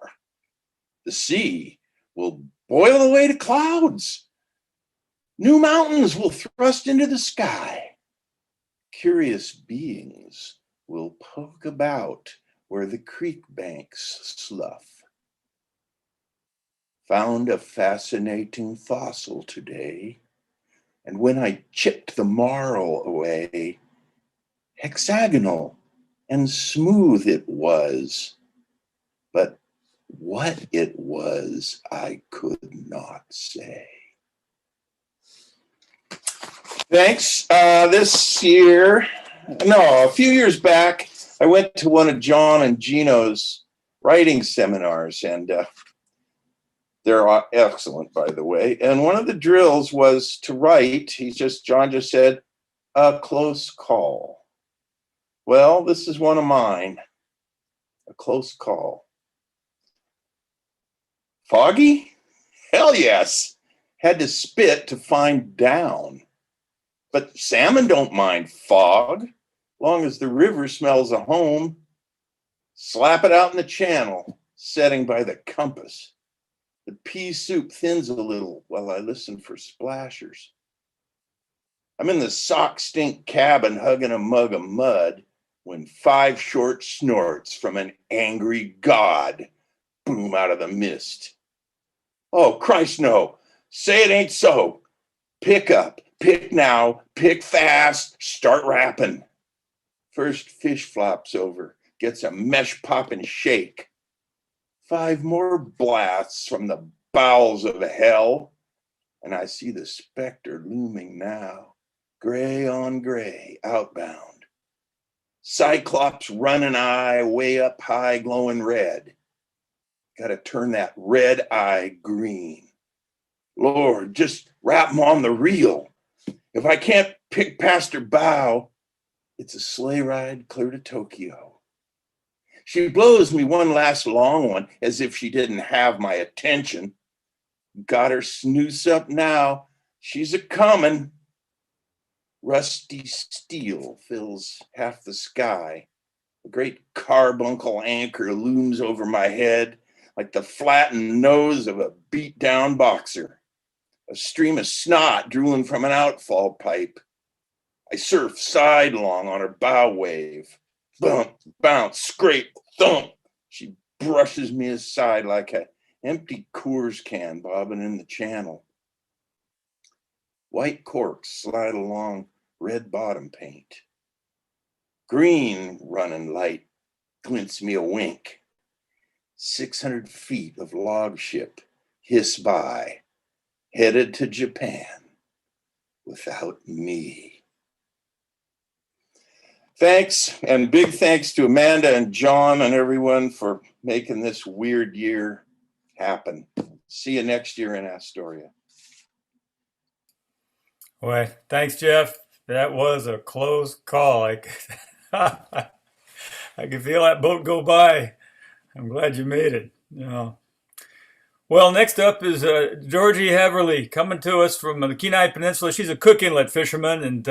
The sea will boil away to clouds. New mountains will thrust into the sky. Curious beings will poke about where the creek banks slough. Found a fascinating fossil today, and when I chipped the marl away, hexagonal and smooth it was, but what it was I could not say. Thanks. This year, no, a few years back, I went to one of John and Gino's writing seminars, and they're excellent, by the way. And one of the drills was to write, John just said, a close call. Well, this is one of mine, a close call. Foggy? Hell yes. Had to spit to find down. But salmon don't mind fog, long as the river smells a home. Slap it out in the channel, setting by the compass. The pea soup thins a little while I listen for splashers. I'm in the sock stink cabin hugging a mug of mud when 5 short snorts from an angry god boom out of the mist. Oh, Christ, no. Say it ain't so. Pick up, pick now, pick fast, start rapping. First fish flops over, gets a mesh popping shake. 5 more blasts from the bowels of hell, and I see the specter looming now, gray on gray, outbound. Cyclops running eye way up high, glowing red. Got to turn that red eye green. Lord, just wrap 'em on the reel. If I can't pick past her bow, it's a sleigh ride clear to Tokyo. She blows me one last long one as if she didn't have my attention. Got her snooze up now. She's a comin'. Rusty steel fills half the sky. A great carbuncle anchor looms over my head like the flattened nose of a beat down boxer. A stream of snot drooling from an outfall pipe. I surf sidelong on her bow wave. Bump, bounce, scrape, thump. She brushes me aside like an empty Coors can bobbing in the channel. White corks slide along red bottom paint. Green running light glints me a wink. 600 feet of log ship hiss by, headed to Japan without me. Thanks, and big thanks to Amanda and Jon and everyone for making this weird year happen. See you next year in Astoria. Boy, thanks, Jeff. That was a close call. I can feel that boat go by. I'm glad you made it. Well, next up is Georgie Heaverley coming to us from the Kenai Peninsula. She's a cook inlet fisherman and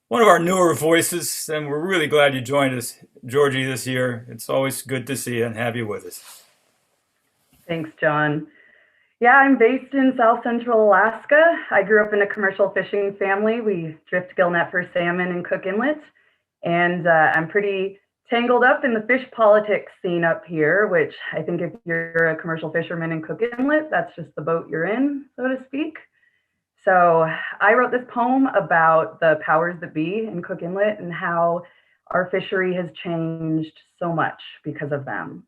one of our newer voices, and we're really glad you joined us, Georgie, this year. It's always good to see you and have you with us. Thanks, John. Yeah, I'm based in South Central Alaska. I grew up in a commercial fishing family. We drift gill net for salmon in Cook Inlet, and I'm pretty tangled up in the fish politics scene up here, which I think if you're a commercial fisherman in Cook Inlet, that's just the boat you're in, so to speak. So I wrote this poem about the powers that be in Cook Inlet and how our fishery has changed so much because of them.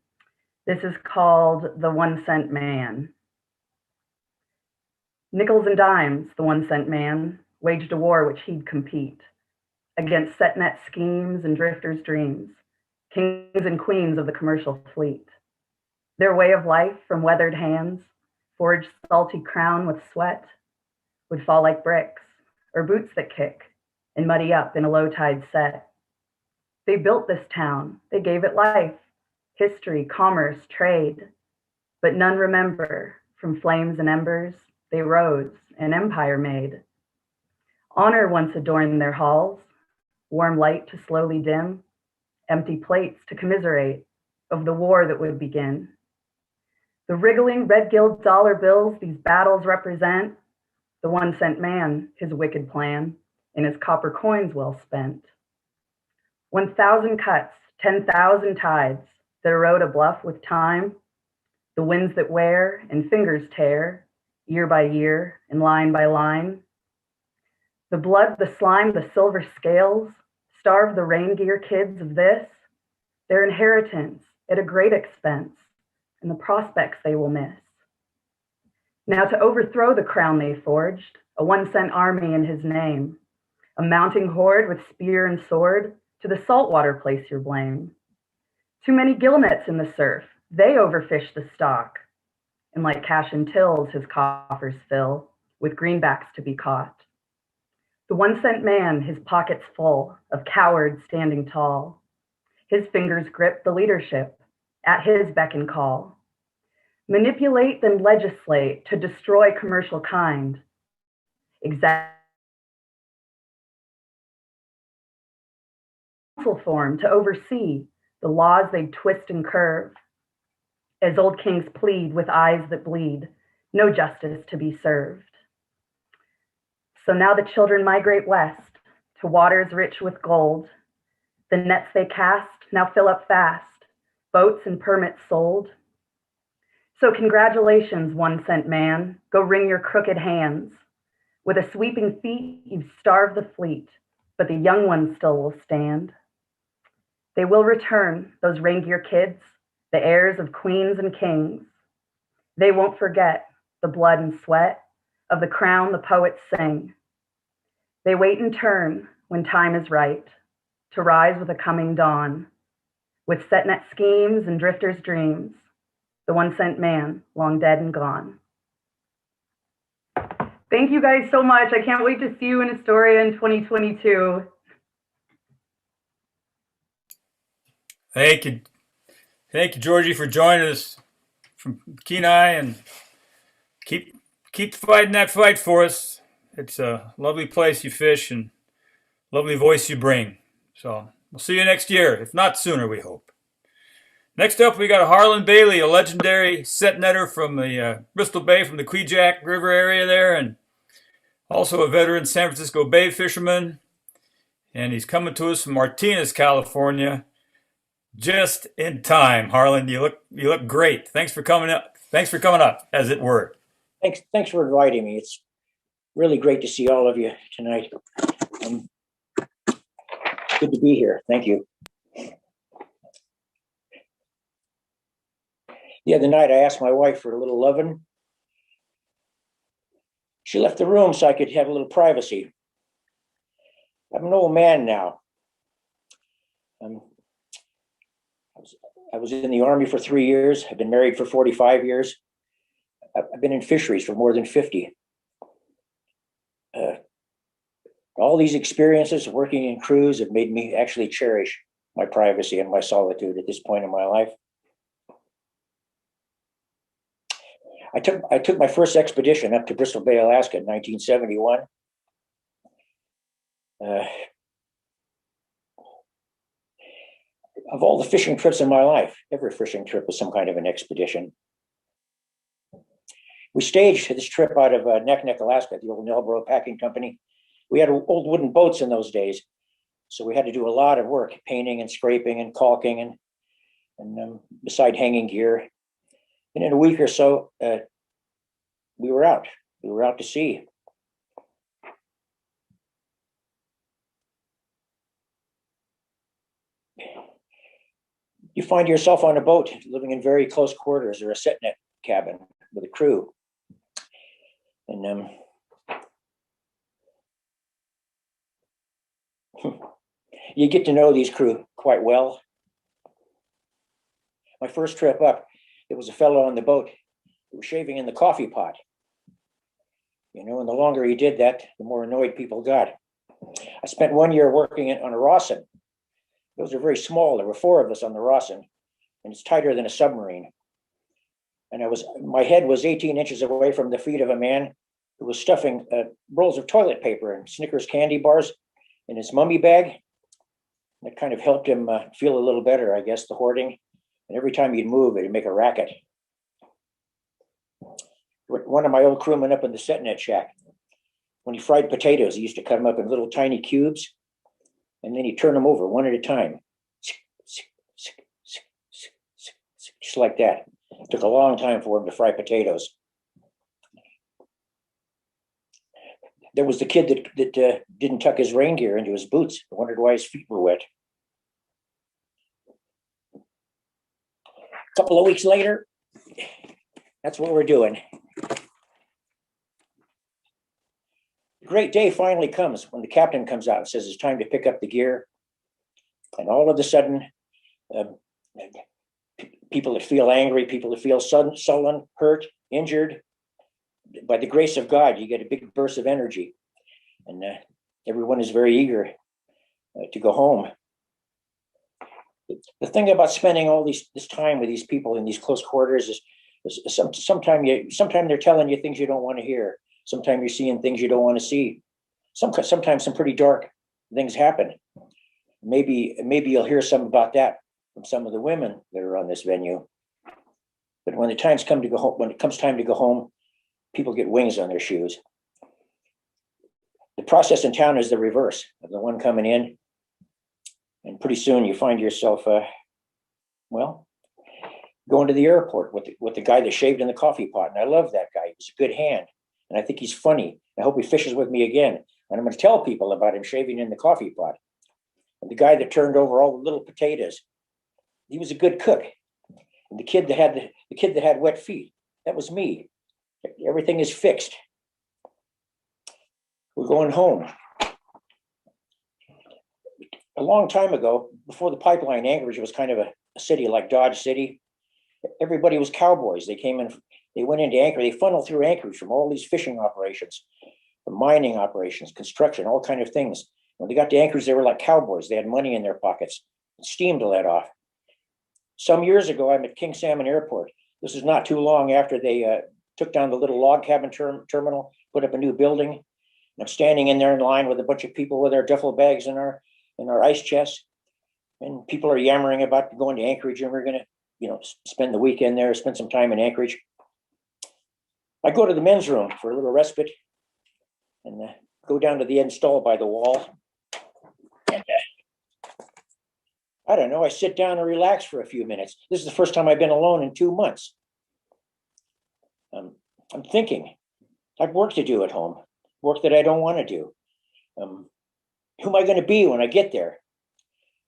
This is called The 1 Cent Man. Nickels and dimes, the 1 cent man, waged a war which he'd compete against set net schemes and drifters' dreams, kings and queens of the commercial fleet. Their way of life from weathered hands, forged salty crown with sweat, would fall like bricks, or boots that kick and muddy up in a low tide set. They built this town, they gave it life, history, commerce, trade, but none remember from flames and embers they rose, an empire made. Honor once adorned their halls, warm light to slowly dim, empty plates to commiserate of the war that would begin. The wriggling red-gilled dollar bills these battles represent, the 1 cent man, his wicked plan, and his copper coins well spent. 1,000 cuts, 10,000 tides that erode a bluff with time, the winds that wear and fingers tear, year by year and line by line. The blood, the slime, the silver scales starve the reindeer kids of this, their inheritance at a great expense, and the prospects they will miss. Now to overthrow the crown they forged, a 1 cent army in his name, a mounting horde with spear and sword, to the saltwater place your blame. Too many gill nets in the surf, they overfish the stock, and like cash and tills his coffers fill, with greenbacks to be caught. The 1 cent man, his pockets full of cowards standing tall. His fingers grip the leadership at his beck and call. Manipulate, then legislate to destroy commercial kind. Exact council form to oversee the laws they twist and curve. As old kings plead with eyes that bleed, no justice to be served. So now the children migrate west to waters rich with gold. The nets they cast now fill up fast, boats and permits sold. So congratulations, 1 cent man, go wring your crooked hands. With a sweeping feet, you've starved the fleet, but the young ones still will stand. They will return, those reindeer kids, the heirs of queens and kings. They won't forget the blood and sweat of the crown the poets sing. They wait in turn when time is right to rise with a coming dawn, with set net schemes and drifters' dreams, the 1 cent man long dead and gone. Thank you guys so much. I can't wait to see you in Astoria in 2022. Thank you. Thank you, Georgie, for joining us from Kenai, and keep fighting that fight for us. It's a lovely place you fish and lovely voice you bring. So we'll see you next year, if not sooner, we hope. Next up, we got Harlan Bailey, a legendary set netter from the Bristol Bay, from the Kvichak River area there, and also a veteran San Francisco Bay fisherman. And he's coming to us from Martinez, California, just in time. Harlan, you look great. Thanks for coming up. Thanks for coming up, as it were. Thanks for inviting me. It's really great to see all of you tonight. Good to be here. Thank you. The other night, I asked my wife for a little loving. She left the room so I could have a little privacy. I'm an old man now. I was in the Army for 3 years. I've been married for 45 years. I've been in fisheries for more than 50. All these experiences working in crews have made me actually cherish my privacy and my solitude at this point in my life. I took my first expedition up to Bristol Bay, Alaska in 1971. Of all the fishing trips in my life, every fishing trip was some kind of an expedition. We staged this trip out of Naknek, Alaska, at the old Nelbro Packing Company. We had old wooden boats in those days, so we had to do a lot of work, painting and scraping and caulking, and beside hanging gear. And in a week or so, we were out. We were out to sea. You find yourself on a boat, living in very close quarters, or a set net cabin with a crew. And you get to know these crew quite well. My first trip up, there was a fellow on the boat who was shaving in the coffee pot. You know, and the longer he did that, the more annoyed people got. I spent 1 year working on a Rawson. Those are very small. There were 4 of us on the Rawson, and it's tighter than a submarine. And my head was 18 inches away from the feet of a man who was stuffing rolls of toilet paper and Snickers candy bars in his mummy bag. That kind of helped him feel a little better, I guess, the hoarding. And every time he'd move, it'd make a racket. One of my old crewmen up in the set net shack, when he fried potatoes, he used to cut them up in little tiny cubes, and then he'd turn them over one at a time. Just like that. It took a long time for him to fry potatoes. There was the kid that didn't tuck his rain gear into his boots. I wondered why his feet were wet. A couple of weeks later, that's what we're doing. The great day finally comes when the captain comes out and says it's time to pick up the gear. And all of a sudden, people that feel angry, people that feel sullen, hurt, injured, by the grace of God, you get a big burst of energy. And everyone is very eager to go home. The thing about spending all this time with these people in these close quarters is sometimes they're telling you things you don't want to hear. Sometimes you're seeing things you don't want to see. Sometimes some pretty dark things happen. Maybe you'll hear some about that from some of the women that are on this venue. But when it comes time to go home, people get wings on their shoes. The process in town is the reverse of the one coming in. And pretty soon you find yourself, going to the airport with the guy that shaved in the coffee pot. And I love that guy. He's a good hand. And I think he's funny. I hope he fishes with me again. And I'm going to tell people about him shaving in the coffee pot. And the guy that turned over all the little potatoes, he was a good cook. And the kid that had wet feet, that was me. Everything is fixed. We're going home. A long time ago, before the pipeline, Anchorage was kind of a city like Dodge City. Everybody was cowboys. They came They went into Anchorage. They funneled through Anchorage from all these fishing operations, from mining operations, construction, all kind of things. When they got to Anchorage, they were like cowboys. They had money in their pockets, steam to let off. Some years ago, I'm at King Salmon Airport. This is not too long after they took down the little log cabin terminal, put up a new building. And I'm standing in there in line with a bunch of people with our duffel bags and our ice chests. And people are yammering about going to Anchorage, and we're going to, spend the weekend there, spend some time in Anchorage. I go to the men's room for a little respite and go down to the end stall by the wall. And I don't know, I sit down and relax for a few minutes. This is the first time I've been alone in 2 months. I'm thinking, I've work to do at home, work that I don't want to do. Who am I going to be when I get there?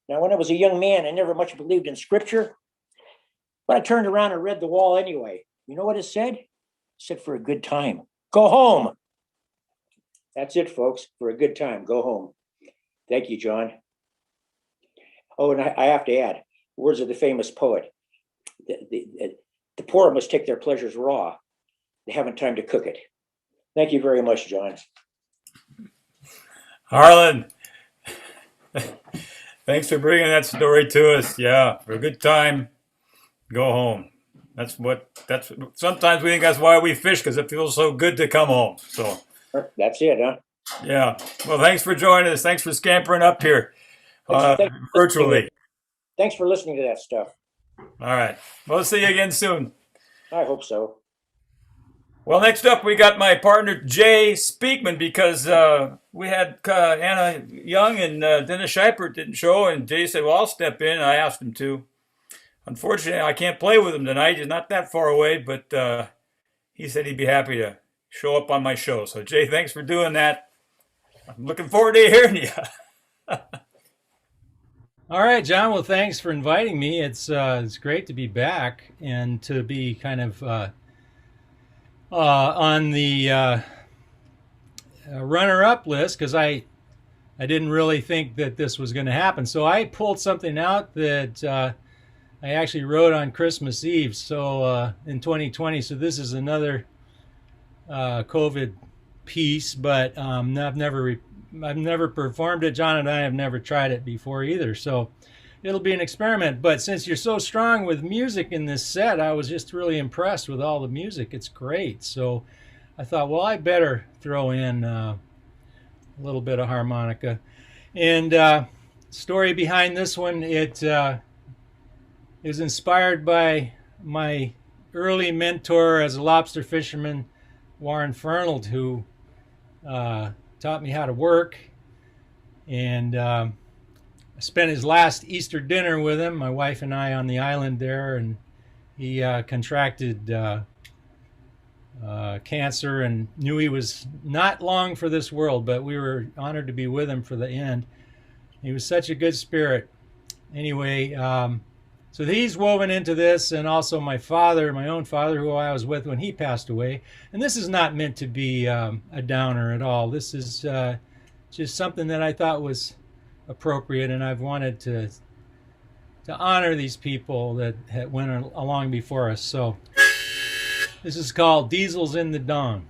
Now, when I was a young man, I never much believed in scripture, but I turned around and read the wall anyway. You know what it said? It said, for a good time, go home. That's it, folks. For a good time, go home. Thank you, John. Oh, and I have to add, words of the famous poet, the poor must take their pleasures raw. They haven't time to cook it. Thank you very much, John. Harlan, thanks for bringing that story to us. Yeah, for a good time, go home. Sometimes we think that's why we fish, because it feels so good to come home. So that's it, huh? Yeah. Well, thanks for joining us. Thanks for scampering up here virtually. Thanks for listening to that stuff. All right. We'll see you again soon. I hope so. Well, next up, we got my partner, Jay Speakman, because we had Anna Young and Dennis Scheipert didn't show, and Jay said, well, I'll step in. I asked him to. Unfortunately, I can't play with him tonight. He's not that far away, but he said he'd be happy to show up on my show. So, Jay, thanks for doing that. I'm looking forward to hearing you. All right, John. Well, thanks for inviting me. It's great to be back and to be kind of on the runner-up list, because I didn't really think that this was going to happen. So I pulled something out that I actually wrote on Christmas Eve. So in 2020. So this is another COVID piece, but I've never performed it. John and I have never tried it before either. So it'll be an experiment. But since you're so strong with music in this set, I was just really impressed with all the music. It's great. So I thought, well, I better throw in a little bit of harmonica. And story behind this one, it is inspired by my early mentor as a lobster fisherman, Warren Fernald, who taught me how to work. And I spent his last Easter dinner with him, my wife and I, on the island there, and he contracted cancer and knew he was not long for this world, but we were honored to be with him for the end. He was such a good spirit. Anyway, so he's woven into this, and also my father, my own father, who I was with when he passed away. And this is not meant to be a downer at all. This is just something that I thought was appropriate, and I've wanted to honor these people that went along before us. So this is called Diesels in the Dawn.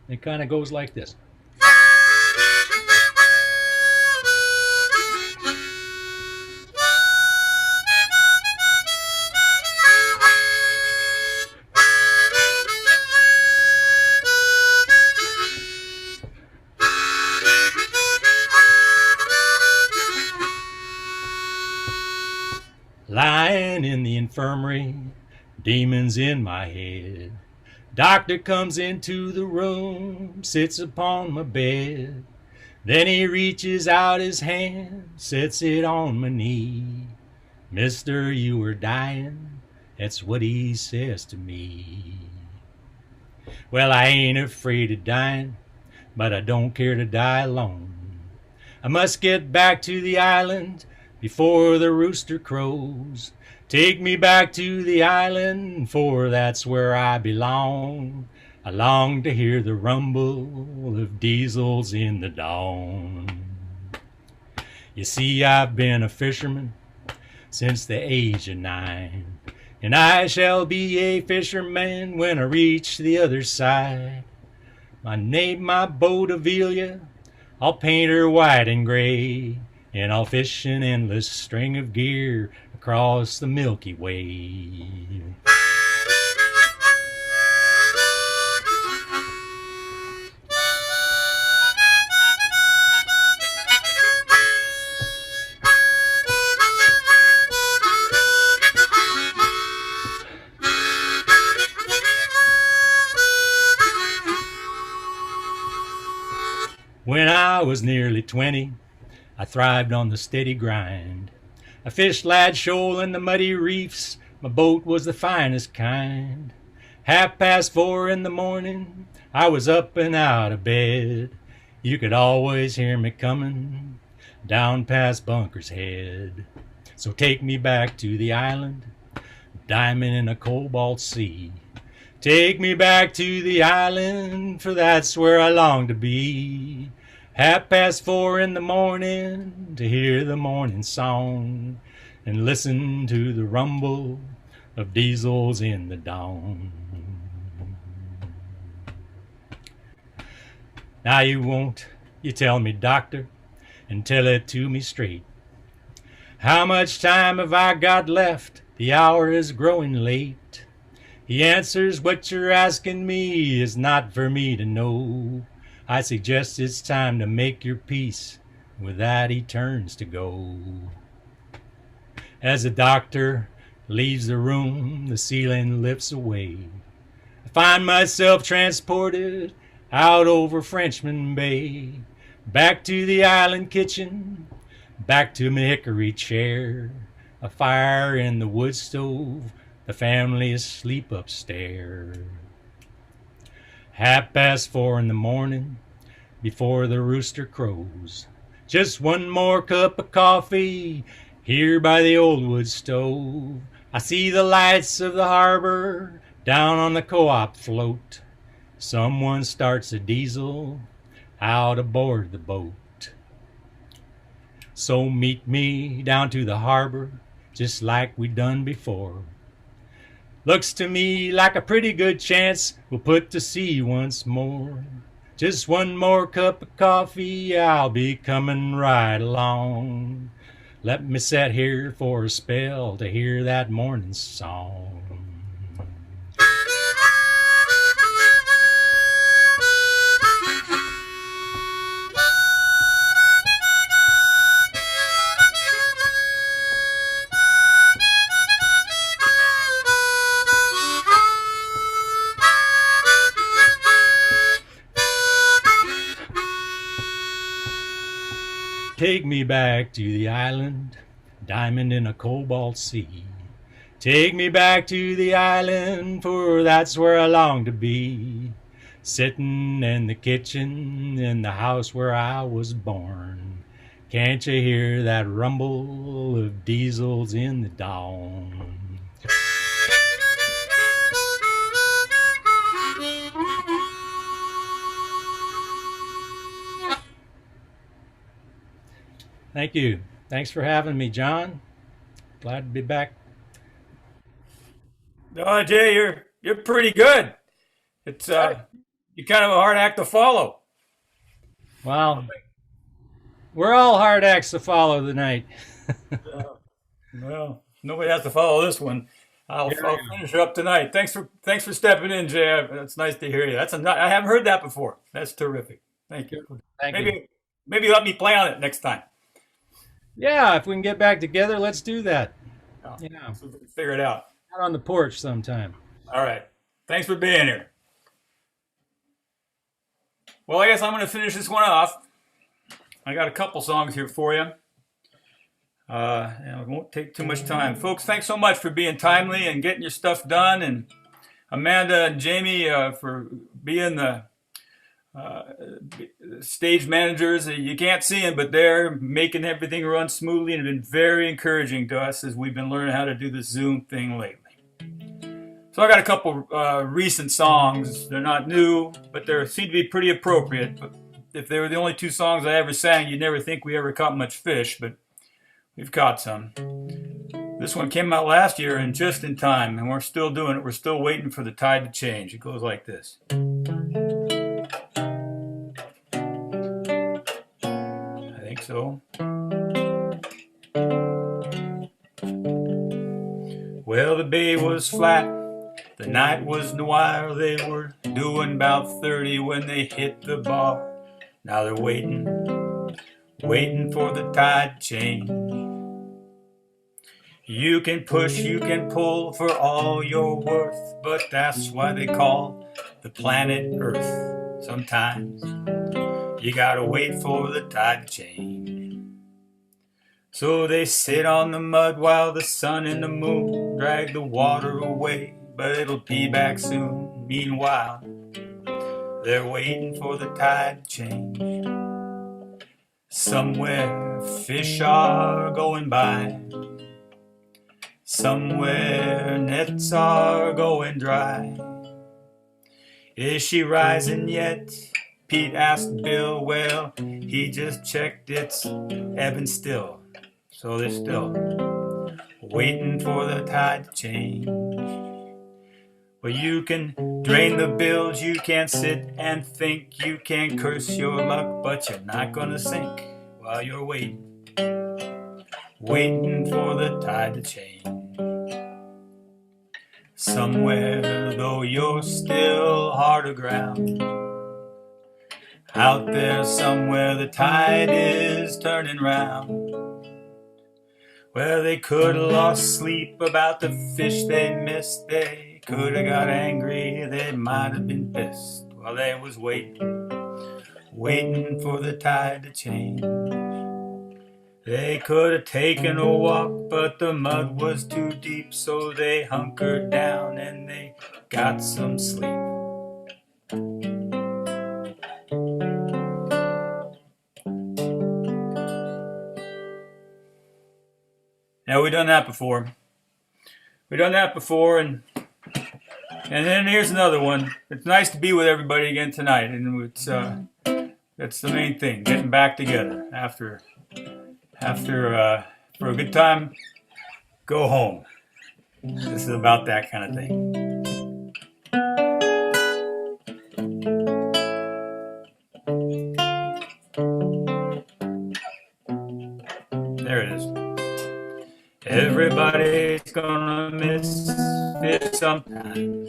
It kind of goes like this. Lying in the infirmary, demons in my head. Doctor comes into the room, sits upon my bed. Then he reaches out his hand, sets it on my knee. Mister, you were dying, that's what he says to me. Well, I ain't afraid of dying, but I don't care to die alone. I must get back to the island before the rooster crows. Take me back to the island, for that's where I belong. I long to hear the rumble of diesels in the dawn. You see, I've been a fisherman since the age of 9. and I shall be a fisherman when I reach the other side. I name my boat Avelia, I'll paint her white and gray, and I'll fish an endless string of gear across the Milky Way. When I was nearly 20, I thrived on the steady grind. I fished Ladd Shoal and the muddy reefs, my boat was the finest kind. 4:30 in the morning, I was up and out of bed. You could always hear me coming down past Bunker's Head. So take me back to the island, diamond in a cobalt sea. Take me back to the island, for that's where I long to be. 4:30 in the morning, to hear the morning song, and listen to the rumble of diesels in the dawn. Now you tell me, doctor, and tell it to me straight. How much time have I got left? The hour is growing late. He answers, what you're asking me is not for me to know. I suggest it's time to make your peace. With that he turns to go. As the doctor leaves the room, the ceiling lifts away. I find myself transported out over Frenchman Bay. Back to the island kitchen, back to my hickory chair. A fire in the wood stove, the family asleep upstairs. 4:30 in the morning, before the rooster crows. Just one more cup of coffee, here by the old wood stove. I see the lights of the harbor, down on the co-op float. Someone starts a diesel, out aboard the boat. So meet me down to the harbor, just like we done before. Looks to me like a pretty good chance we'll put to sea once more. Just one more cup of coffee, I'll be coming right along. Let me sit here for a spell to hear that morning song. Take me back to the island, diamond in a cobalt sea. Take me back to the island, for that's where I long to be. Sitting in the kitchen, in the house where I was born. Can't you hear that rumble of diesels in the dawn? Thank you. Thanks for having me, John. Glad to be back. Oh, Jay, you're pretty good. It's you're kind of a hard act to follow. Well, we're all hard acts to follow tonight. Well, nobody has to follow this one. I'll finish it up tonight. Thanks for stepping in, Jay. It's nice to hear you. I haven't heard that before. That's terrific. Thank you. Thank you. Maybe let me play on it next time. Yeah, if we can get back together, let's do that. Yeah, so we can figure it out. Out on the porch sometime. All right. Thanks for being here. Well, I guess I'm going to finish this one off. I got a couple songs here for you. And it won't take too much time. Folks, thanks so much for being timely and getting your stuff done. And Amanda and Jamie for being the stage managers. You can't see them, but they're making everything run smoothly and been very encouraging to us as we've been learning how to do this Zoom thing lately. So I got a couple recent songs. They're not new, but they seem to be pretty appropriate. But if they were the only two songs I ever sang, you'd never think we ever caught much fish, but we've caught some. This one came out last year and just in time, and we're still doing it. We're still waiting for the tide to change. It goes like this. I think so. Well, the bay was flat, the night was noir. They were doing about 30 when they hit the bar. Now they're waiting for the tide to change. You can push, you can pull for all you're worth, but that's why they call the planet Earth. Sometimes you gotta wait for the tide to change. So they sit on the mud while the sun and the moon drag the water away, but it'll be back soon. Meanwhile, they're waiting for the tide to change. Somewhere fish are going by, somewhere nets are going dry. Is she rising yet? Pete asked Bill. Well, he just checked, it's ebbing still. So they're still waiting for the tide to change. Well, you can drain the bilge, you can sit and think, you can curse your luck, but you're not gonna sink while you're waiting for the tide to change. Somewhere, though you're still hard aground, out there somewhere the tide is turning round. Well, they could have lost sleep about the fish they missed. They could have got angry, they might have been pissed while they was waiting for the tide to change. They could have taken a walk, but the mud was too deep, so they hunkered down and they got some sleep. Now, we've done that before. And then here's another one. It's nice to be with everybody again tonight, and it's that's the main thing, getting back together after for a good time, go home. This is about that kind of thing. There it is. Everybody's gonna miss fish sometime.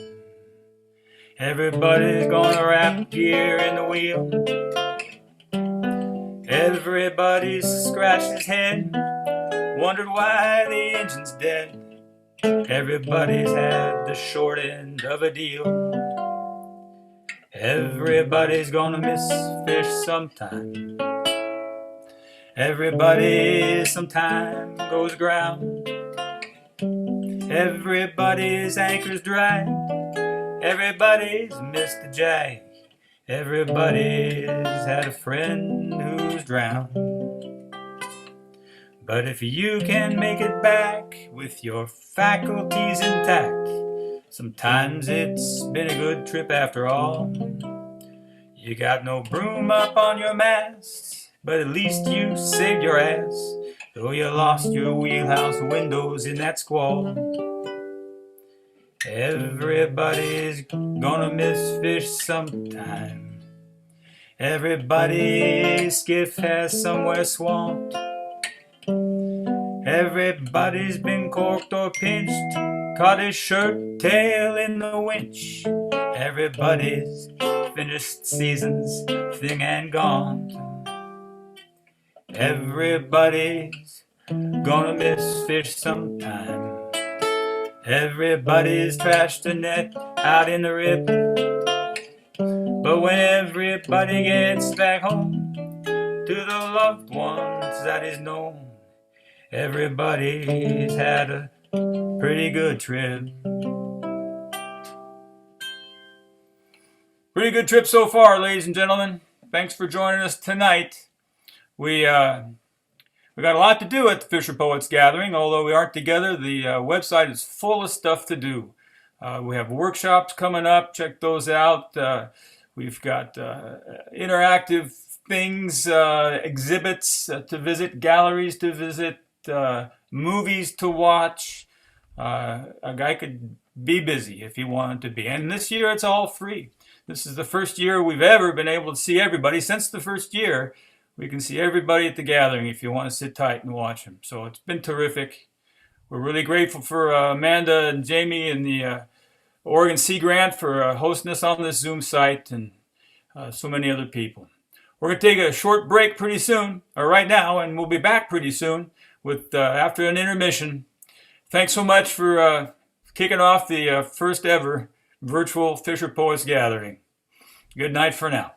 Everybody's gonna wrap gear in the wheel. Everybody's scratched his head, wondered why the engine's dead. Everybody's had the short end of a deal. Everybody's gonna miss fish sometime. Everybody sometime goes aground. Everybody's anchor's dry. Everybody's missed a jag. Everybody's had a friend who's drowned. But if you can make it back with your faculties intact, sometimes it's been a good trip after all. You got no broom up on your mast, but at least you saved your ass, though you lost your wheelhouse windows in that squall. Everybody's gonna miss fish sometime. Everybody's skiff has somewhere swamped. Everybody's been corked or pinched, caught his shirt tail in the winch. Everybody's finished season's thing and gone. Everybody's gonna miss fish sometime. Everybody's trashed a net out in the rip. But when everybody gets back home to the loved ones that is known, everybody's had a pretty good trip. Pretty good trip so far, ladies and gentlemen. Thanks for joining us tonight. We got a lot to do at the FisherPoets Gathering. Although we aren't together, the website is full of stuff to do. We have workshops coming up. Check those out. We've got interactive things, exhibits to visit, galleries to visit, movies to watch. A guy could be busy if he wanted to be. And this year it's all free. This is the first year we've ever been able to see everybody. Since the first year, we can see everybody at the gathering if you want to sit tight and watch them. So it's been terrific. We're really grateful for Amanda and Jamie and the Oregon Sea Grant for hosting us on this Zoom site, and so many other people. We're going to take a short break pretty soon, or right now, and we'll be back pretty soon with after an intermission. Thanks so much for kicking off the first ever virtual Fisher Poets Gathering. Good night for now.